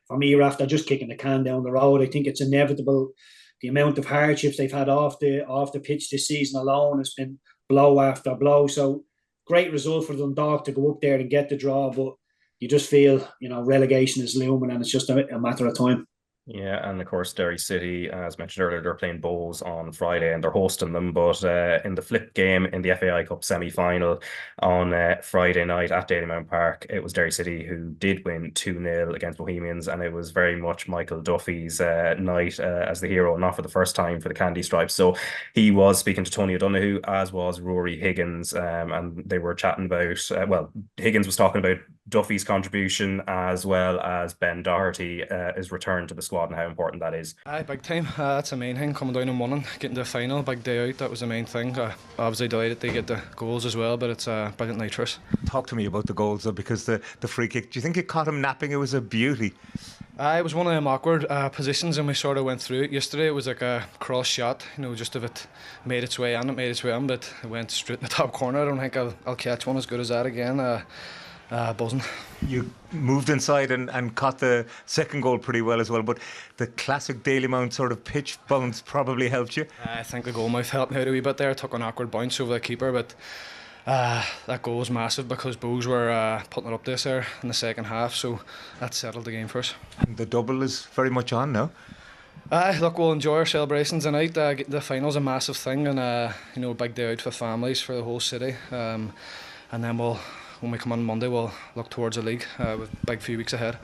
For me, Raf, they're just kicking the can down the road. I think it's inevitable. The amount of hardships they've had off the pitch this season alone has been blow after blow. So great result for Dundalk to go up there and get the draw, but you just feel, relegation is looming, and it's just a matter of time. Yeah, and of course, Derry City, as mentioned earlier, they're playing Bowes on Friday and they're hosting them. But in the flip game in the FAI Cup semi-final on Friday night at Dalymount Park, it was Derry City who did win 2-0 against Bohemians, and it was very much Michael Duffy's night as the hero, not for the first time for the Candy Stripes. So he was speaking to Tony O'Donoghue, as was Rory Higgins, and they were chatting about, well, Higgins was talking about Duffy's contribution as well as Ben Doherty, his return to the squad and how important that is. Aye, big time. That's the main thing, coming down and winning, getting to the final, big day out, that was the main thing. Obviously delighted to get the goals as well, but it's a brilliant night for us. Talk to me about the goals though, because the free kick, do you think it caught him napping? It was a beauty. It was one of them awkward positions, and we sort of went through it yesterday. It was like a cross shot, just if it made its way in, but it went straight in the top corner. I don't think I'll catch one as good as that again. Buzzing. You moved inside and caught the second goal pretty well as well, but the classic Dalymount sort of pitch bounce probably helped you. I think the goalmouth helped me out a wee bit there. Took an awkward bounce over the keeper, but that goal was massive because Bowes were putting it up this there in the second half, so that settled the game for us. And the double is very much on now. Look, we'll enjoy our celebrations tonight. Getting the final's a massive thing, and a big day out for families, for the whole city, and then when we come on Monday, we'll look towards the league with a big few weeks ahead.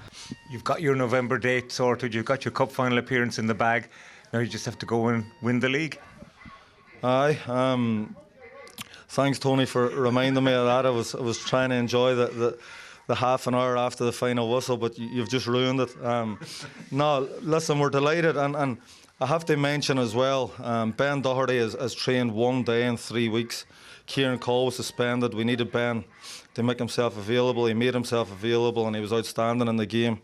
You've got your November date sorted, you've got your cup final appearance in the bag, now you just have to go and win the league. Aye, thanks Tony for reminding me of that. I was trying to enjoy the half an hour after the final whistle, but you've just ruined it. No, listen, we're delighted, and I have to mention as well, Ben Doherty has trained 1 day in 3 weeks. Kieran Cole was suspended. We needed Ben to make himself available. He made himself available and he was outstanding in the game.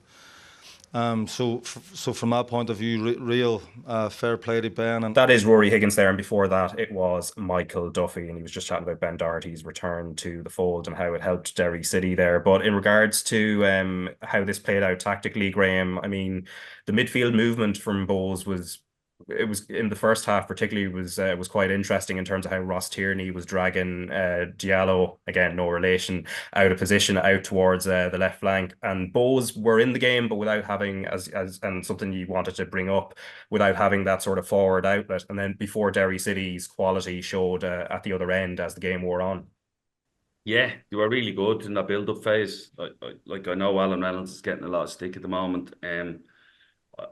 So from that point of view, real fair play to Ben. And that is Rory Higgins there, and before that it was Michael Duffy, and he was just chatting about Ben Doherty's return to the fold and how it helped Derry City there. But in regards to how this played out tactically, Graham, I mean, the midfield movement from Bowes was in the first half particularly was quite interesting in terms of how Ross Tierney was dragging Diallo, again no relation, out of position out towards the left flank, and Bowes were in the game but without having as and something you wanted to bring up, without having that sort of forward outlet, and then before Derry City's quality showed at the other end as the game wore on. Yeah, they were really good in the build-up phase. I know Alan Reynolds is getting a lot of stick at the moment.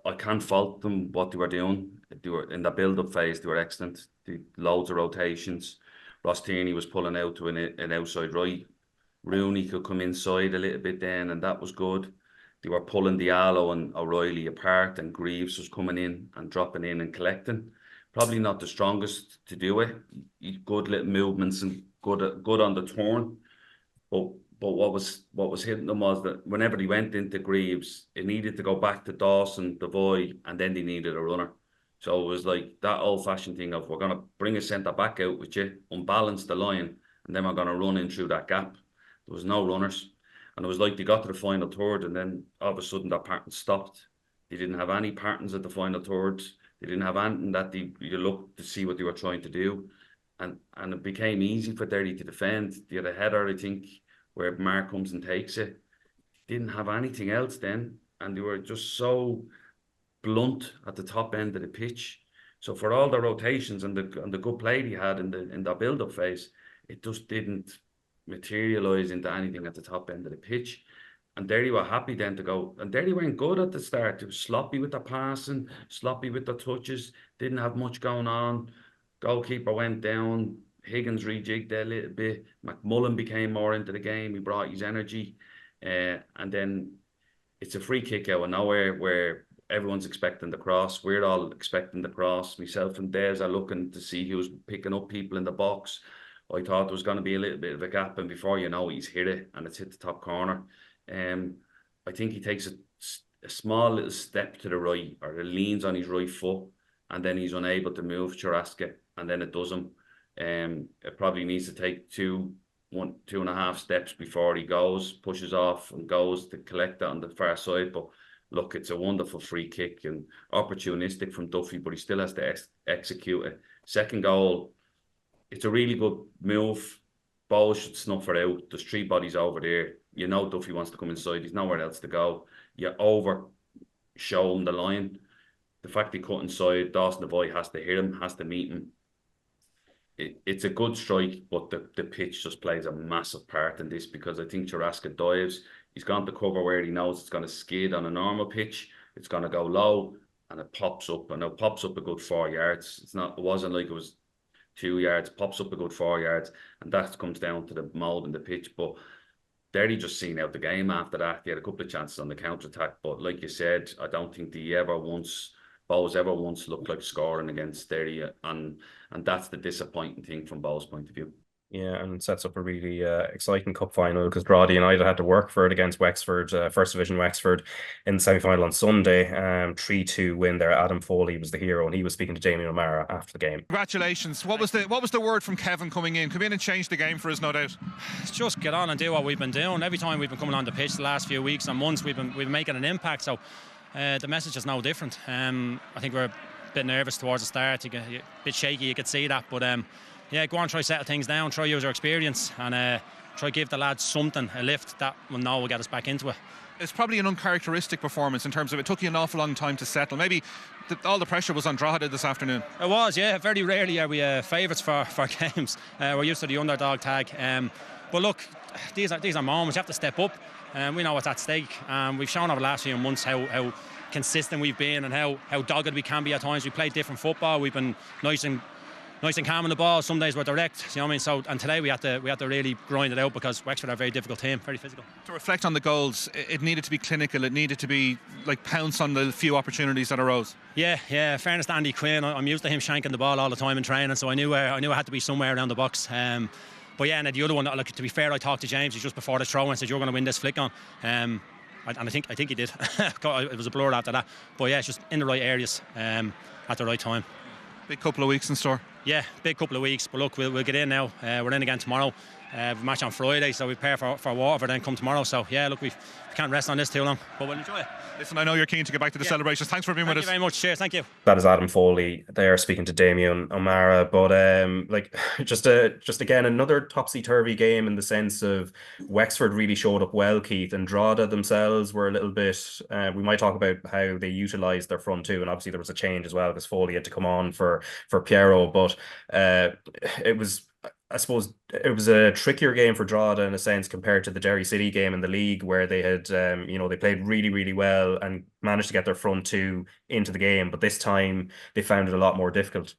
I can't fault them what they were doing. They were in the build-up phase. They were excellent. Loads of rotations. Ross Tierney was pulling out to an outside right. Rooney could come inside a little bit then, and that was good. They were pulling Diallo and O'Reilly apart, and Greaves was coming in and dropping in and collecting. Probably not the strongest to do it. Good little movements and good on the turn, but what was hitting them was that whenever he went into Greaves, it needed to go back to Dawson, Devoy, and then they needed a runner. So it was like that old-fashioned thing of, we're going to bring a centre-back out with you, unbalance the line, and then we're going to run in through that gap. There was no runners. And it was like they got to the final third, and then all of a sudden that pattern stopped. They didn't have any patterns at the final thirds. They didn't have anything that you looked to see what they were trying to do. And it became easy for Derry to defend. They had a header, I think, where Mark comes and takes it. Didn't have anything else then, and they were just so blunt at the top end of the pitch. So for all the rotations and the good play he had in the build-up phase, it just didn't materialise into anything at the top end of the pitch. And Derry were happy then to go, and Derry weren't good at the start. They were sloppy with the passing, sloppy with the touches, didn't have much going on. Goalkeeper went down. Higgins rejigged a little bit. McMullen became more into the game. He brought his energy. And then it's a free kick out of nowhere where everyone's expecting the cross. We're all expecting the cross. Myself and Des are looking to see who's picking up people in the box. I thought there was going to be a little bit of a gap, and before you know, he's hit it, and it's hit the top corner. I think he takes a small little step to the right, or it leans on his right foot, and then he's unable to move Charaska, and then it does him. It probably needs to take two and a half steps before he pushes off and goes to collect it on the far side. But look, it's a wonderful free kick and opportunistic from Duffy, but he still has to execute it. Second goal, it's a really good move. Ball should snuff it out. There's 3 bodies over there. You know Duffy wants to come inside. There's nowhere else to go. You show him the line. The fact he cut inside, Dawson Devoy has to hit him, has to meet him. It's a good strike, but the pitch just plays a massive part in this, because I think Jaraska dives. He's gone to cover where he knows it's going to skid on a normal pitch. It's going to go low, and it pops up, and it pops up a good 4 yards. It wasn't like it was 2 yards. Pops up a good 4 yards, and that comes down to the mould in the pitch. But Derry just seen out the game after that. They had a couple of chances on the counter attack, but like you said, I don't think Bohs ever once looked like scoring against Derry, and that's the disappointing thing from Bohs' point of view. Yeah, and sets up a really exciting cup final, because Drogheda United had to work for it against Wexford, First Division Wexford, in the semi-final on Sunday. 3-2 win there. Adam Foley was the hero, and he was speaking to Damien O'Mara after the game. Congratulations. What was the word from Kevin coming in? Come in and change the game for us, no doubt. Just get on and do what we've been doing. Every time we've been coming on the pitch the last few weeks and months, we've been making an impact. So the message is no different. I think we're a bit nervous towards the start. A bit shaky, you could see that, but yeah, go on, try settle things down, try use our experience, and try give the lads something, a lift that will get us back into it. It's probably an uncharacteristic performance in terms of it took you an awful long time to settle. Maybe all the pressure was on Drogheda this afternoon. It was, yeah. Very rarely are we favourites for games. We're used to the underdog tag. But look, these are moments. You have to step up. We know what's at stake. We've shown over the last few months how consistent we've been and how dogged we can be at times. We played different football. We've been nice and calm on the ball. Some days we're direct, you know what I mean? So, and today we had to really grind it out, because Wexford are a very difficult team, very physical. To reflect on the goals, it needed to be clinical. It needed to be like pounce on the few opportunities that arose. Yeah. Fairness to Andy Quinn, I'm used to him shanking the ball all the time in training, so I knew I had to be somewhere around the box. But yeah, and the other one, look, to be fair, I talked to James just before the throw and said, "You're going to win this flick on." And I think he did. It was a blur after that. But yeah, it's just in the right areas at the right time. Big couple of weeks in store. Yeah, big couple of weeks. But look, we'll get in now. We're in again tomorrow. We match on Friday, so we prepare for Waterford, then come tomorrow. So yeah, look, we can't rest on this too long, but we'll enjoy it. Listen, I know you're keen to get back to the celebrations. Thanks for being with us. Thank you very much. Cheers. Thank you. That is Adam Foley there speaking to Damien O'Mara. But just again, another topsy-turvy game in the sense of Wexford really showed up well, Keith, and Drogheda themselves were a little bit, we might talk about how they utilised their front two, and obviously there was a change as well because Foley had to come on for Piero, but it was, I suppose, it was a trickier game for Drogheda in a sense compared to the Derry City game in the league, where they had, they played really, really well and managed to get their front two into the game. But this time they found it a lot more difficult.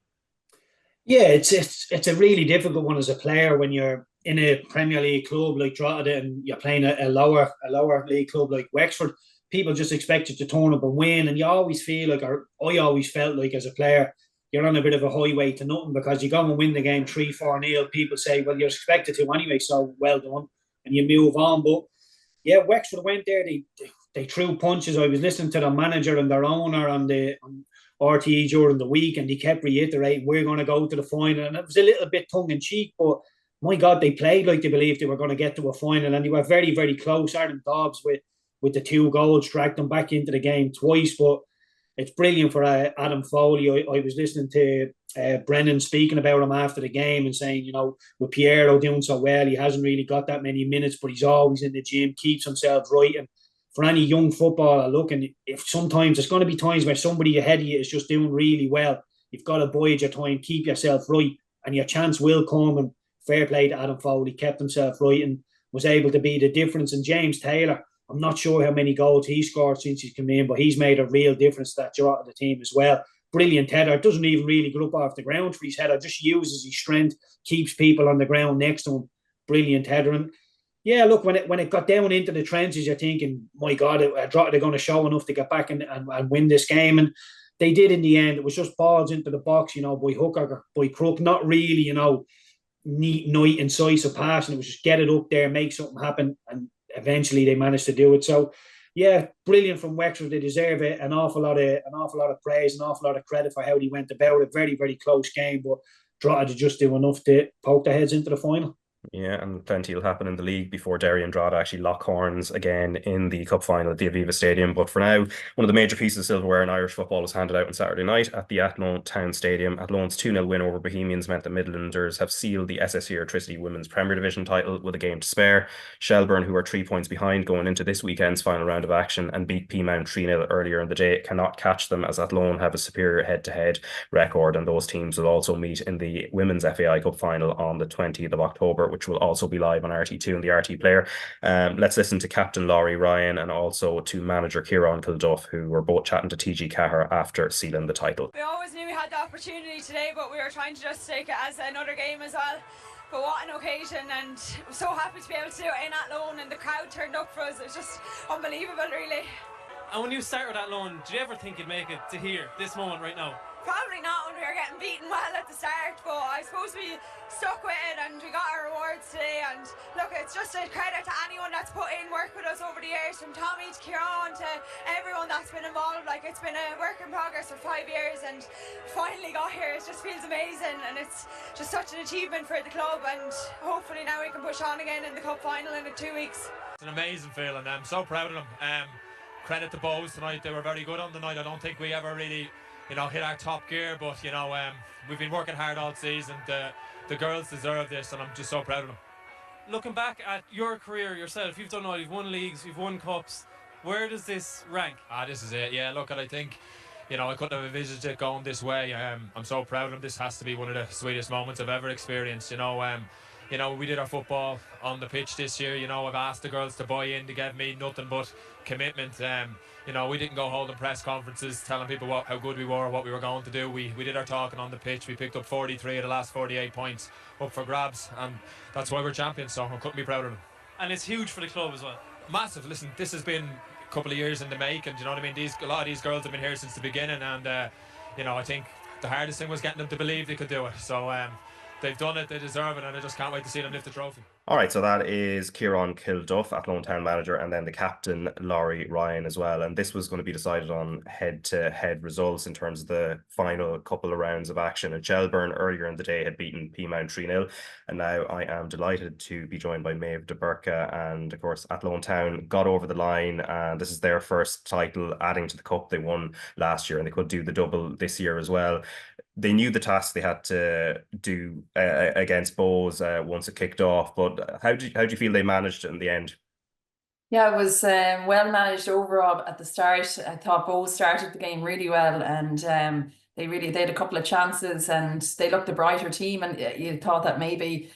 Yeah, it's a really difficult one as a player when you're in a Premier League club like Drogheda and you're playing a lower league club like Wexford. People just expect you to turn up and win, and you always feel like, or I always felt like as a player, you're on a bit of a highway to nothing, because you go and win the game 3-4-0. People say, well, you're expected to anyway, so well done, and you move on. But yeah, Wexford went there. They threw punches. I was listening to their manager and their owner on RTÉ during the week, and he kept reiterating, we're going to go to the final. And it was a little bit tongue-in-cheek, but my God, they played like they believed they were going to get to a final, and they were very, very close. Aaron Dobbs with the 2 goals dragged them back into the game twice, but it's brilliant for Adam Foley. I was listening to Brennan speaking about him after the game and saying, with Piero doing so well, he hasn't really got that many minutes, but he's always in the gym, keeps himself right. And for any young footballer looking, if sometimes there's going to be times where somebody ahead of you is just doing really well, you've got to bide your time, keep yourself right, and your chance will come. And fair play to Adam Foley, kept himself right and was able to be the difference. And James Taylor, I'm not sure how many goals he scored since he's come in, but he's made a real difference to the team as well. Brilliant header. Doesn't even really get up off the ground for his header. Just uses his strength, keeps people on the ground next to him. Brilliant header. And yeah, look, when it got down into the trenches, you're thinking, my God, they're going to show enough to get back and win this game. And they did in the end. It was just balls into the box, by hook or by crook. Not really, neat, incisive pass. And it was just get it up there, make something happen. And eventually they managed to do it. So yeah, brilliant from Wexford. They deserve it. An awful lot of praise, an awful lot of credit for how they went about it. Very, very close game, but Drogheda just do enough to poke their heads into the final. Yeah, and plenty will happen in the league before Derry and Drogheda actually lock horns again in the cup final at the Aviva Stadium. But for now, one of the major pieces of silverware in Irish football was handed out on Saturday night at the Athlone Town Stadium. Athlone's 2-0 win over Bohemians meant the Midlanders have sealed the SSE Electricity Women's Premier Division title with a game to spare. Shelbourne, who are 3 points behind going into this weekend's final round of action and beat Peamount 3-0 earlier in the day, cannot catch them as Athlone have a superior head-to-head record, and those teams will also meet in the Women's FAI Cup final on the 20th of October, which will also be live on RT2 and the RT Player. Let's listen to Captain Laurie Ryan and also to manager Kieran Kilduff, who were both chatting to TG Cahir after sealing the title. We always knew we had the opportunity today, but we were trying to just take it as another game as well. But what an occasion, and I'm so happy to be able to do it in Athlone, and the crowd turned up for us. It was just unbelievable, really. And when you started Athlone, did you ever think you'd make it to here, this moment right now? Probably not when we were getting beaten well at the start, but I suppose we stuck with it and we got our rewards today. And look, it's just a credit to anyone that's put in work with us over the years, from Tommy to Kieran to everyone that's been involved. Like, it's been a work in progress for 5 years, and finally got here. It just feels amazing, and it's just such an achievement for the club, and hopefully now we can push on again in the cup final in 2 weeks. It's an amazing feeling. I'm so proud of them. Credit to Bows tonight. They were very good on the night. I don't think we ever really hit our top gear, but we've been working hard all season. The girls deserve this, and I'm just so proud of them. Looking back at your career yourself, you've done all, you've won leagues, you've won cups. Where does this rank? This is it. Yeah, look, I think I couldn't have envisaged it going this way. I'm so proud of them. This has to be one of the sweetest moments I've ever experienced. We did our football on the pitch this year. I've asked the girls to buy in. They gave me nothing but commitment. We didn't go holding press conferences telling people how good we were, what we were going to do. We did our talking on the pitch. We picked up 43 of the last 48 points up for grabs, and that's why we're champions, so I couldn't be prouder of them. And it's huge for the club as well. Massive. Listen, this has been a couple of years in the making. Do you know what I mean? A lot of these girls have been here since the beginning, and I think the hardest thing was getting them to believe they could do it. So they've done it, they deserve it, and I just can't wait to see them lift the trophy. All right, so that is Kieran Kilduff, Athlone Town manager, and then the captain, Laurie Ryan, as well. And this was going to be decided on head-to-head results in terms of the final couple of rounds of action. And Shelbourne earlier in the day had beaten Peamount 3-0. And now I am delighted to be joined by Méabh De Búrca. And of course, Athlone Town got over the line, and this is their first title, adding to the cup they won last year, and they could do the double this year as well. They knew the task they had to do against Bows once it kicked off, but how do you feel they managed it in the end? Yeah, it was well managed overall at the start. I thought Bows started the game really well, and they had a couple of chances, and they looked the brighter team, and you thought that maybe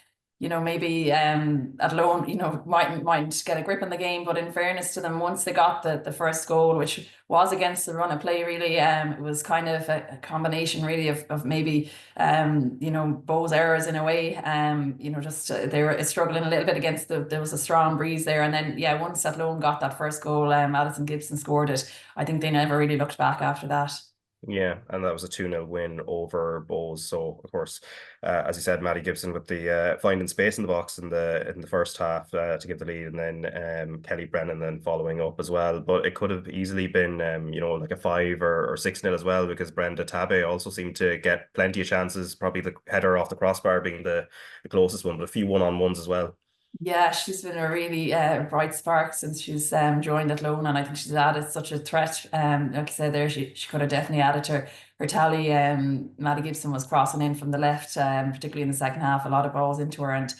Athlone, might get a grip on the game. But in fairness to them, once they got the first goal, which was against the run of play, really, it was kind of a combination really of maybe, Bows' errors in a way. They were struggling a little bit against there was a strong breeze there. And then, once Athlone got that first goal, Alison Gibson scored it. I think they never really looked back after that. Yeah, and that was a 2-0 win over Bows. So, of course, as you said, Maddie Gibson with the finding space in the box in the first half to give the lead, and then Kelly Brennan then following up as well. But it could have easily been, like a 5 or 6-0 as well, because Brenda Tabe also seemed to get plenty of chances, probably the header off the crossbar being the closest one, but a few one-on-ones as well. Yeah, she's been a really bright spark since she's joined Athlone, and I think she's added such a threat. Like I said there, she could have definitely added to her tally. Maddie Gibson was crossing in from the left, particularly in the second half, a lot of balls into her, and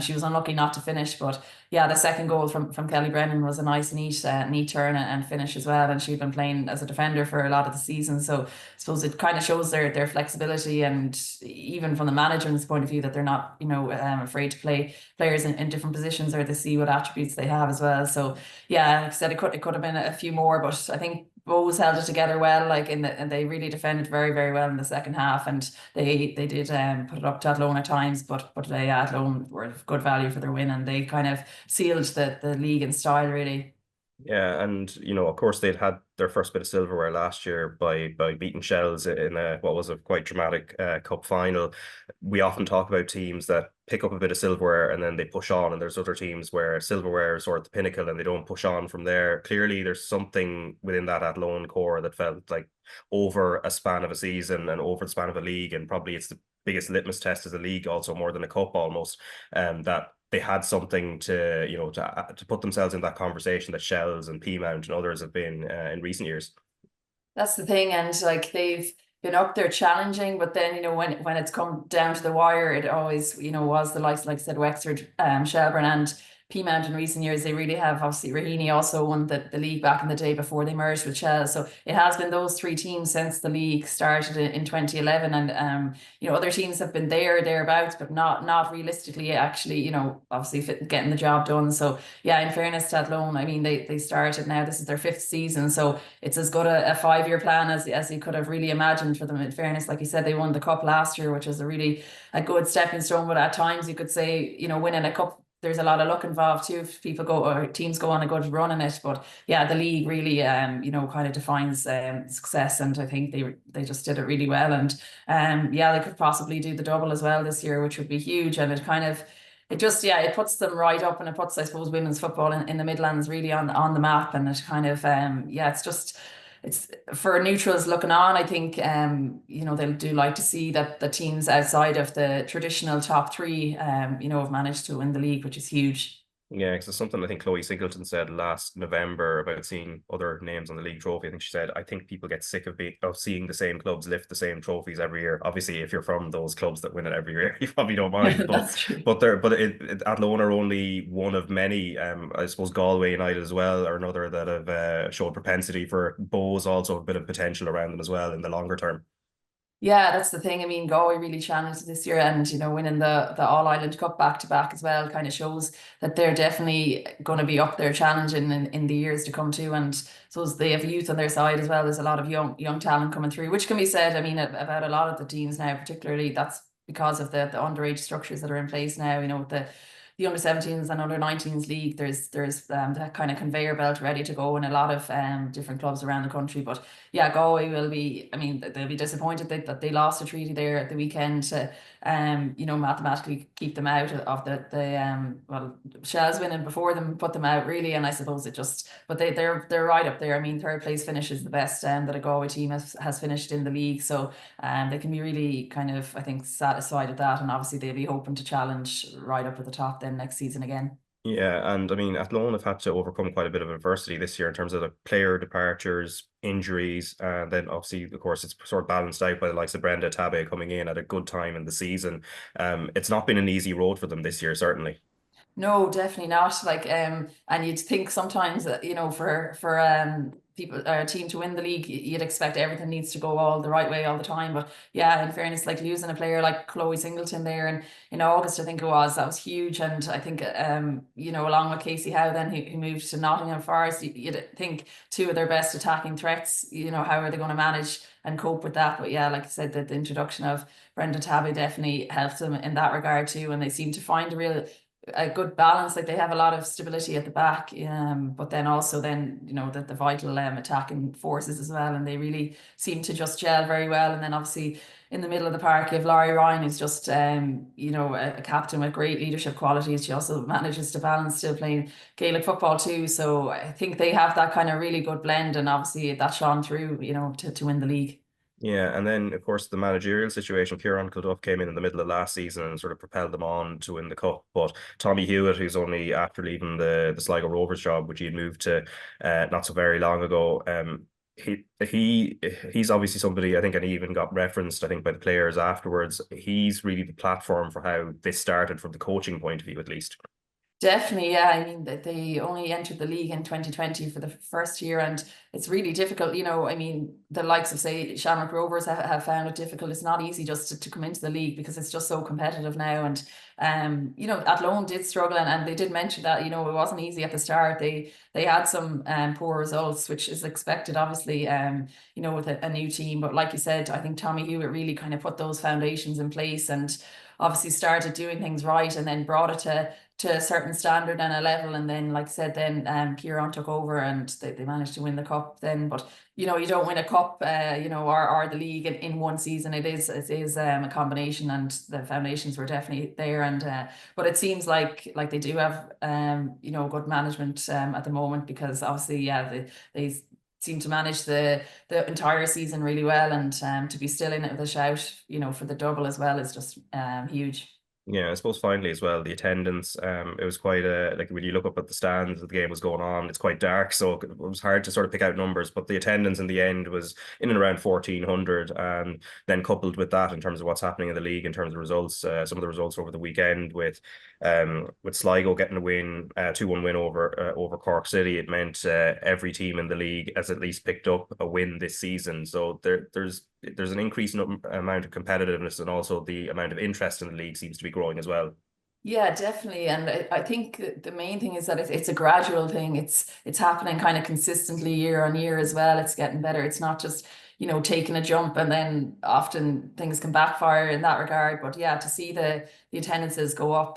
she was unlucky not to finish. But the second goal from Kelly Brennan was a nice, neat turn and finish as well. And she'd been playing as a defender for a lot of the season, so I suppose it kind of shows their flexibility, and even from the management's point of view, that they're not afraid to play players in different positions, or to see what attributes they have as well. So like I said, it could have been a few more, but I think Bows held it together well, and they really defended very, very well in the second half, and they did put it up to Athlone at times, but Athlone were good value for their win, and they kind of sealed the league in style, really. Yeah, and of course, they'd had their first bit of silverware last year by beating Shells in what was a quite dramatic cup final. We often talk about teams that pick up a bit of silverware and then they push on, and there's other teams where silverware is sort of the pinnacle and they don't push on from there. Clearly, there's something within that Athlone core that felt like over a span of a season and over the span of a league, and probably it's the biggest litmus test as a league, also more than a cup almost, that they had something to to put themselves in that conversation that Shells and Peamount and others have been in recent years. That's the thing, and like they've been up there challenging, but then when it's come down to the wire, it always was the likes, like I said, Wexford, Shelburne and Peamount in recent years. They really have. Obviously Raheny also won the league back in the day before they merged with Shell, so it has been those three teams since the league started in 2011, and other teams have been thereabouts, but not realistically actually obviously getting the job done. So yeah, in fairness to Athlone, I mean they started now, this is their 5th season, so it's as good a 5-year plan as you could have really imagined for them. In fairness, like you said, they won the cup last year, which was a good stepping stone, but at times you could say winning a cup, there's a lot of luck involved too if people go or teams go on a good run in it. But yeah, the league really kind of defines success, and I think they just did it really well, and they could possibly do the double as well this year, which would be huge. And it puts them right up, and it puts, I suppose, women's football in the Midlands really on the map, and it kind of it's for neutrals looking on. I think they'll do like to see that the teams outside of the traditional top 3 have managed to win the league, which is huge. Yeah, because it's something I think Chloe Singleton said last November about seeing other names on the league trophy. I think she said, I think people get sick of seeing the same clubs lift the same trophies every year. Obviously, if you're from those clubs that win it every year, you probably don't mind. That's true. But Athlone are only one of many. I suppose Galway United as well are another that have showed propensity for. Bows also a bit of potential around them as well in the longer term. Yeah, that's the thing. I mean, Galway really challenged this year, and winning the All-Ireland Cup back-to-back as well kind of shows that they're definitely going to be up there challenging in the years to come too. And so they have youth on their side as well. There's a lot of young talent coming through, which can be said, I mean, about a lot of the teams now, particularly that's because of the underage structures that are in place now, with the under 17s and under 19s league. There's that kind of conveyor belt ready to go in a lot of different clubs around the country. But yeah, Galway will be, I mean, they'll be disappointed that they lost a treaty there at the weekend to mathematically keep them out of the Shells winning before them put them out really. And I suppose but they're right up there. I mean, 3rd place finish is the best that a Galway team has finished in the league, so they can be really kind of, I think, satisfied with that, and obviously they'll be hoping to challenge right up at the top then next season again. Yeah, and I mean, Athlone have had to overcome quite a bit of adversity this year in terms of the player departures, injuries, and then obviously, of course, it's sort of balanced out by the likes of Brenda Tabe coming in at a good time in the season. It's not been an easy road for them this year, certainly. No, definitely not. Like, and you'd think sometimes that, for people, a team to win the league, you'd expect everything needs to go all the right way all the time. But yeah, in fairness, like losing a player like Chloe Singleton there and in August, I think that was huge. And I think, along with Casey Howe then, who moved to Nottingham Forest, you'd think 2 of their best attacking threats, how are they going to manage and cope with that? But yeah, like I said, the introduction of Brenda Tabby definitely helped them in that regard too. And they seem to find a good balance. Like they have a lot of stability at the back, but then also the vital attacking forces as well, and they really seem to just gel very well. And then obviously in the middle of the park you have Laurie Ryan, who's just a captain with great leadership qualities. She also manages to balance still playing Gaelic football too, so I think they have that kind of really good blend, and obviously that shone through to win the league. Yeah, and then of course the managerial situation. Kieran Kilduff came in the middle of last season and sort of propelled them on to win the cup. But Tommy Hewitt, who's only after leaving the Sligo Rovers job, which he had moved to not so very long ago, he's obviously somebody, I think, and he even got referenced, I think, by the players afterwards. He's really the platform for how this started from the coaching point of view, at least. Definitely, yeah. I mean, they only entered the league in 2020 for the first year, and it's really difficult. I mean, the likes of, say, Shamrock Rovers have found it difficult. It's not easy just to come into the league because it's just so competitive now. And Athlone did struggle, and they did mention that it wasn't easy at the start. They had some poor results, which is expected, obviously. With a new team. But like you said, I think Tommy Hewitt really kind of put those foundations in place, and obviously started doing things right and then brought it to a certain standard and a level. And then, like I said, then Kieran took over and they managed to win the cup then. But, you know, you don't win a cup, you know, or the league in one season. It is a combination, and the foundations were definitely there. And but it seems like they do have, you know, good management at the moment, because obviously, yeah, they seem to manage the entire season really well, and to be still in it with a shout, you know, for the double as well is just huge. Yeah, I suppose finally as well, the attendance, it was quite like when you look up at the stands, the game was going on, it's quite dark, so it was hard to sort of pick out numbers, but the attendance in the end was in and around 1,400, and then coupled with that in terms of what's happening in the league, in terms of results, some of the results over the weekend with Sligo getting a win, 2-1 win over Cork City, it meant every team in the league has at least picked up a win this season, so there's an increased amount of competitiveness, and also the amount of interest in the league seems to be growing as well. Yeah, definitely. And I think the main thing is that it's a gradual thing. It's happening kind of consistently year on year as well. It's getting better. It's not just, you know, taking a jump and then often things can backfire in that regard. But yeah, to see the attendances go up,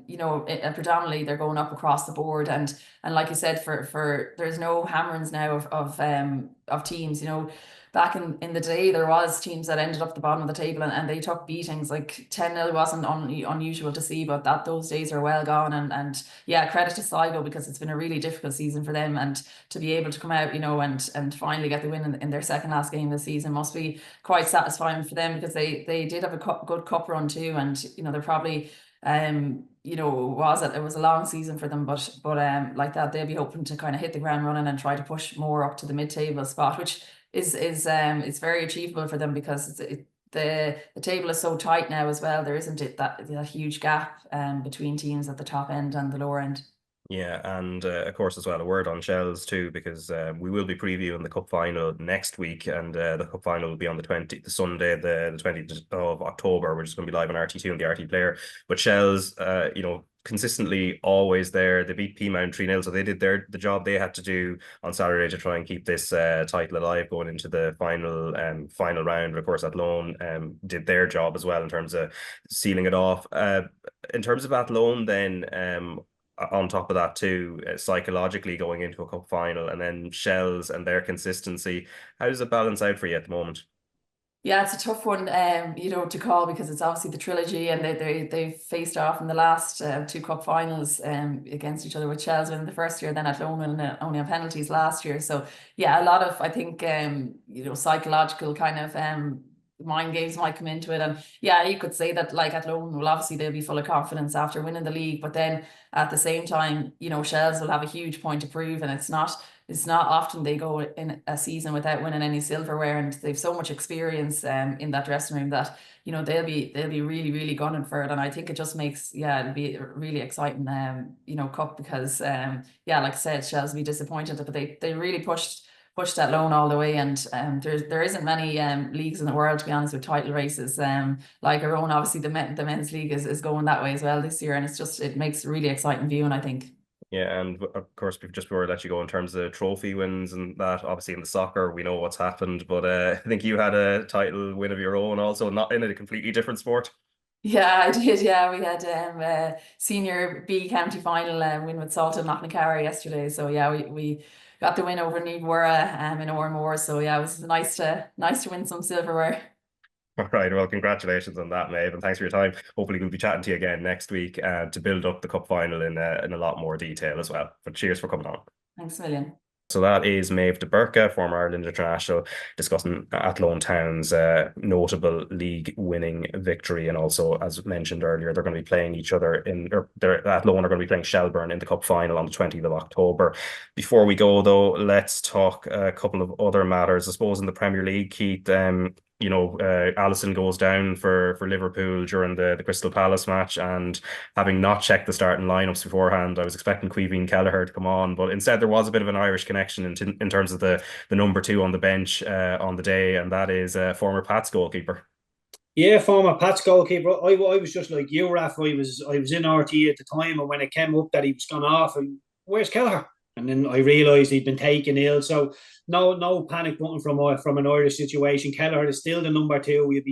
you know, predominantly they're going up across the board. And like you said, for there's no hammerings now of teams, you know. Back in the day, there was teams that ended up the bottom of the table and they took beatings. Like 10-0 wasn't unusual to see, but those days are well gone. And yeah, credit to Sligo, because it's been a really difficult season for them, and to be able to come out, you know, and finally get the win in their second last game of the season must be quite satisfying for them, because they did have a good cup run too, and you know, they're probably you know, it was a long season for them, but like that, they'll be hoping to kind of hit the ground running and try to push more up to the mid-table spot, which is very achievable for them, because the table is so tight now as well. There isn't that huge gap between teams at the top end and the lower end. Yeah, and of course as well, a word on Shells too, because we will be previewing the cup final next week, and the cup final will be on the Sunday, the 20th of October. We're just going to be live on RT2 and the RT Player. But Shells, you know, consistently always there. They beat Peamount 3-0, so they did the job they had to do on Saturday to try and keep this title alive going into the final round. Of course, Athlone did their job as well in terms of sealing it off. In terms of Athlone, then on top of that too, psychologically going into a cup final, and then Shells and their consistency, how does it balance out for you at the moment? Yeah, it's a tough one, you know, to call, because it's obviously the trilogy, and they faced off in the last two cup finals against each other, with Shells winning the first year, then Athlone winning only on penalties last year. So yeah, a lot of, I think, you know, psychological kind of mind games might come into it. And yeah, you could say that, like, Athlone, well, obviously they'll be full of confidence after winning the league, but then at the same time, you know, Shells will have a huge point to prove, and it's not often they go in a season without winning any silverware, and they've so much experience in that dressing room that, you know, they'll be really, really gunning for it. And I think it just makes, yeah, it'll be a really exciting you know, cup, because yeah, like I said, Shells will be disappointed, but they really pushed Athlone all the way, and there isn't many leagues in the world, to be honest, with title races like our own. Obviously the men's league is going that way as well this year, and it makes really exciting viewing, I think. Yeah, and of course, just before I let you go, in terms of trophy wins and that, obviously in the soccer, we know what's happened, but I think you had a title win of your own also, not in a completely different sport. Yeah, I did. Yeah, we had senior B county final win with Salton Knocknacarra yesterday. So yeah, we got the win over Méabh De Búrca in Ormore. So yeah, it was nice to win some silverware. All right, well, congratulations on that, Méabh, and thanks for your time. Hopefully we'll be chatting to you again next week to build up the cup final in a lot more detail as well. But cheers for coming on. Thanks a million. So that is Méabh De Búrca, former Ireland international, discussing Athlone Town's notable league winning victory. And also, as mentioned earlier, they're going to be playing each other Athlone are going to be playing Shelburne in the cup final on the 20th of October. Before we go, though, let's talk a couple of other matters. I suppose in the Premier League, Keith, you know, Alisson goes down for Liverpool during the Crystal Palace match, and having not checked the starting lineups beforehand, I was expecting Caoimhín Kelleher to come on, but instead there was a bit of an Irish connection in terms of the number 2 on the bench on the day, and that is former Pats goalkeeper. Yeah, former Pats goalkeeper. I was just like you, Raf. I was in RTÉ at the time, and when it came up that he was gone off, and where's Kelleher? And then I realised he'd been taken ill. So no panic button from an Irish situation. Kelleher is still the number 2.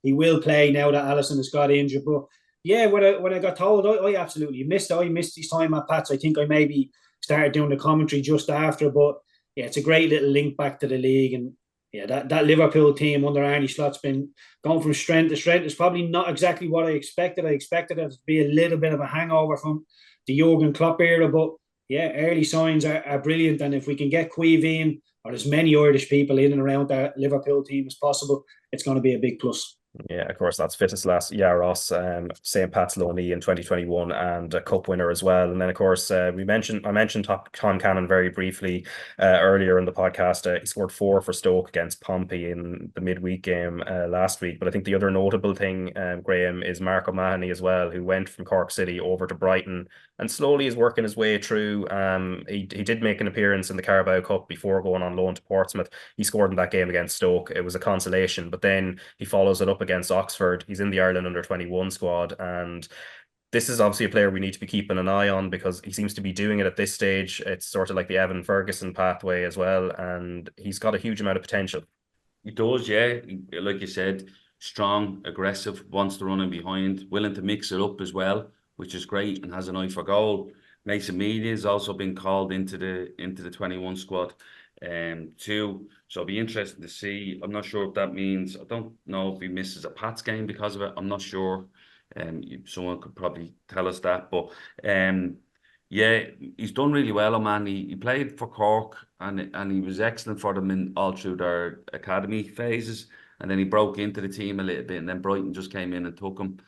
He will play now that Alisson has got injured. But yeah, when I got told, I absolutely missed it. I missed his time at Pats. I think I maybe started doing the commentary just after. But yeah, it's a great little link back to the league. And yeah, that Liverpool team under Arne Slot's been going from strength to strength. It's probably not exactly what I expected. I expected it to be a little bit of a hangover from the Jurgen Klopp era. But yeah, early signs are brilliant. And if we can get Queeveen or as many Irish people in and around that Liverpool team as possible, it's going to be a big plus. Yeah, of course, that's Viteslav Jaros, St. Pat's loanee in 2021 and a cup winner as well. And then, of course, I mentioned Tom Cannon very briefly earlier in the podcast. He scored 4 for Stoke against Pompey in the midweek game last week. But I think the other notable thing, Graham, is Mark O'Mahony as well, who went from Cork City over to Brighton and slowly is working his way through. He did make an appearance in the Carabao Cup before going on loan to Portsmouth. He scored in that game against Stoke. It was a consolation, but then he follows it up against Oxford. He's in the Ireland under-21 squad, and this is obviously a player we need to be keeping an eye on because he seems to be doing it at this stage. It's sort of like the Evan Ferguson pathway as well, and he's got a huge amount of potential. He does, yeah. Like you said, strong, aggressive, wants to run in behind, willing to mix it up as well, which is great, and has an eye for goal. Mason Media has also been called into the 21 squad too. So it'll be interesting to see. I'm not sure if that means, I don't know if he misses a Pats game because of it. I'm not sure. Someone could probably tell us that. But yeah, he's done really well, man. He played for Cork and he was excellent for them all through their academy phases. And then he broke into the team a little bit, and then Brighton just came in and took him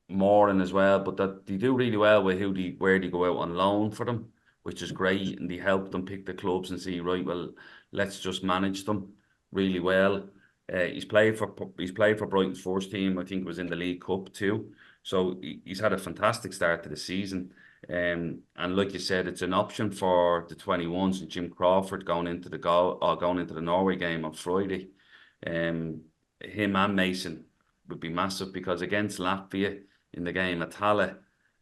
more in as well. But that they do really well with where they go out on loan for them, which is great, and they help them pick the clubs and see, right, well, let's just manage them really well. He's played for Brighton's first team. I think it was in the League Cup too. So he's had a fantastic start to the season. And like you said, it's an option for the 21s and Jim Crawford going into the Norway game on Friday. Him and Mason would be massive because against Latvia in the game at Halle,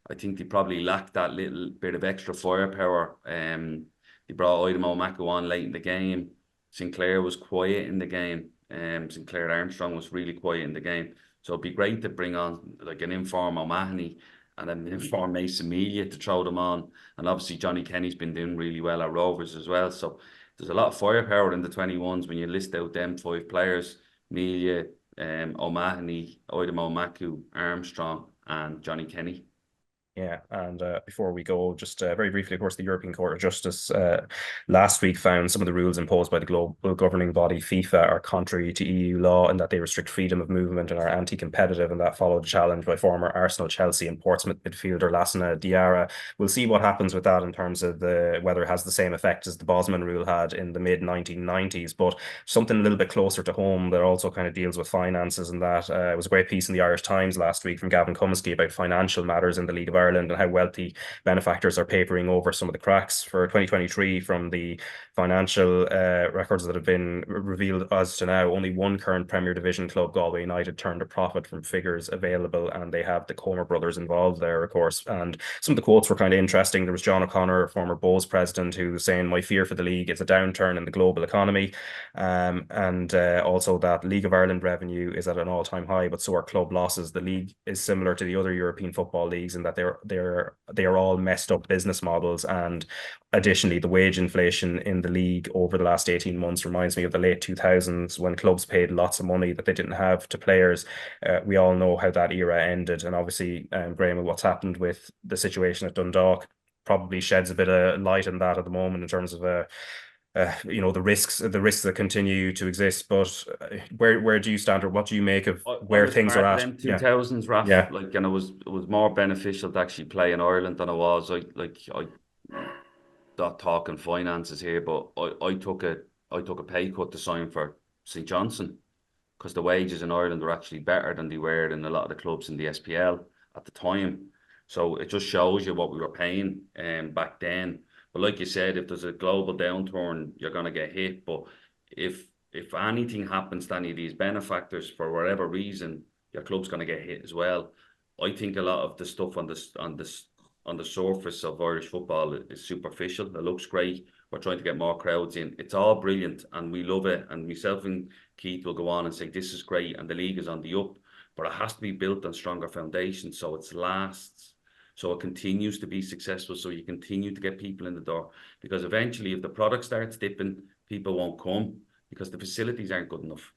I think they probably lacked that little bit of extra firepower. They brought Oidemo Maku on late in the game. Sinclair was quiet in the game. Sinclair Armstrong was really quiet in the game. So it'd be great to bring on like an inform O'Mahony and an inform Mason Melia to throw them on. And obviously Johnny Kenny's been doing really well at Rovers as well. So there's a lot of firepower in the 21s when you list out them 5 players: Melia, O'Mahony, Oidemo Maku, Armstrong and Johnny Kenny. Yeah, and before we go, just very briefly, of course, the European Court of Justice last week found some of the rules imposed by the global governing body FIFA are contrary to EU law and that they restrict freedom of movement and are anti-competitive, and that followed a challenge by former Arsenal, Chelsea and Portsmouth midfielder Lassana Diarra. We'll see what happens with that in terms of whether it has the same effect as the Bosman rule had in the mid-1990s, but something a little bit closer to home that also kind of deals with finances, and that it was a great piece in the Irish Times last week from Gavin Cummiskey about financial matters in the League of Ireland and how wealthy benefactors are papering over some of the cracks. For 2023, from the financial records that have been revealed as to now, only one current Premier Division club, Galway United, turned a profit from figures available, and they have the Comer brothers involved there, of course. And some of the quotes were kind of interesting. There was John O'Connor, former Bowes president, who was saying, "My fear for the league is a downturn in the global economy," and also that League of Ireland revenue is at an all-time high, but so are club losses. The league is similar to the other European football leagues in that they are all messed up business models, and additionally the wage inflation in the league over the last 18 months reminds me of the late 2000s when clubs paid lots of money that they didn't have to players. We all know how that era ended, and obviously Graham, what's happened with the situation at Dundalk probably sheds a bit of light on that at the moment in terms of the risks that continue to exist. But where do you stand, or what do you make of where things are at? Them 2000s, Raf, yeah. Like, and it was more beneficial to actually play in Ireland than it was. I not talking finances here, but I took a pay cut to sign for St Johnstone because the wages in Ireland were actually better than they were in a lot of the clubs in the SPL at the time. So it just shows you what we were paying back then. But like you said, if there's a global downturn, you're going to get hit. But if anything happens to any of these benefactors for whatever reason, your club's going to get hit as well. I think a lot of the stuff on on the surface of Irish football is superficial. It looks great. We're trying to get more crowds in. It's all brilliant and we love it. And myself and Keith will go on and say, this is great and the league is on the up. But it has to be built on stronger foundations so it lasts, so it continues to be successful, so you continue to get people in the door. Because eventually, if the product starts dipping, people won't come because the facilities aren't good enough.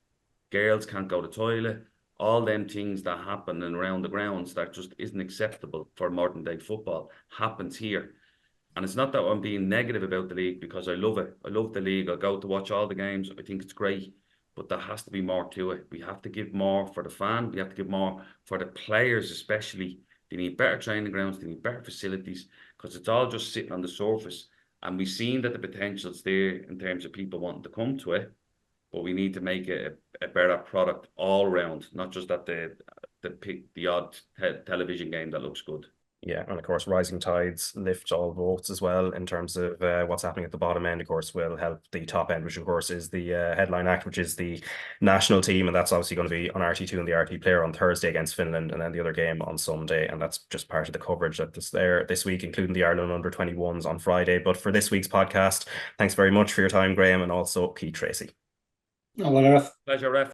Girls can't go to the toilet. All them things that happen and around the grounds that just isn't acceptable for modern day football happens here. And it's not that I'm being negative about the league because I love it. I love the league. I go to watch all the games. I think it's great. But there has to be more to it. We have to give more for the fan. We have to give more for the players especially. They need better training grounds. They need better facilities because it's all just sitting on the surface. And we've seen that the potential's there in terms of people wanting to come to it. But we need to make it a better product all round, not just at the odd television game that looks good. Yeah, and of course, rising tides lift all boats as well in terms of what's happening at the bottom end, of course, will help the top end, which of course is the headline act, which is the national team. And that's obviously going to be on RT2 and the RT Player on Thursday against Finland, and then the other game on Sunday. And that's just part of the coverage that's there this week, including the Ireland under-21s on Friday. But for this week's podcast, thanks very much for your time, Graham, and also Keith Treacy. Oh, well, Raf. Pleasure, Raf.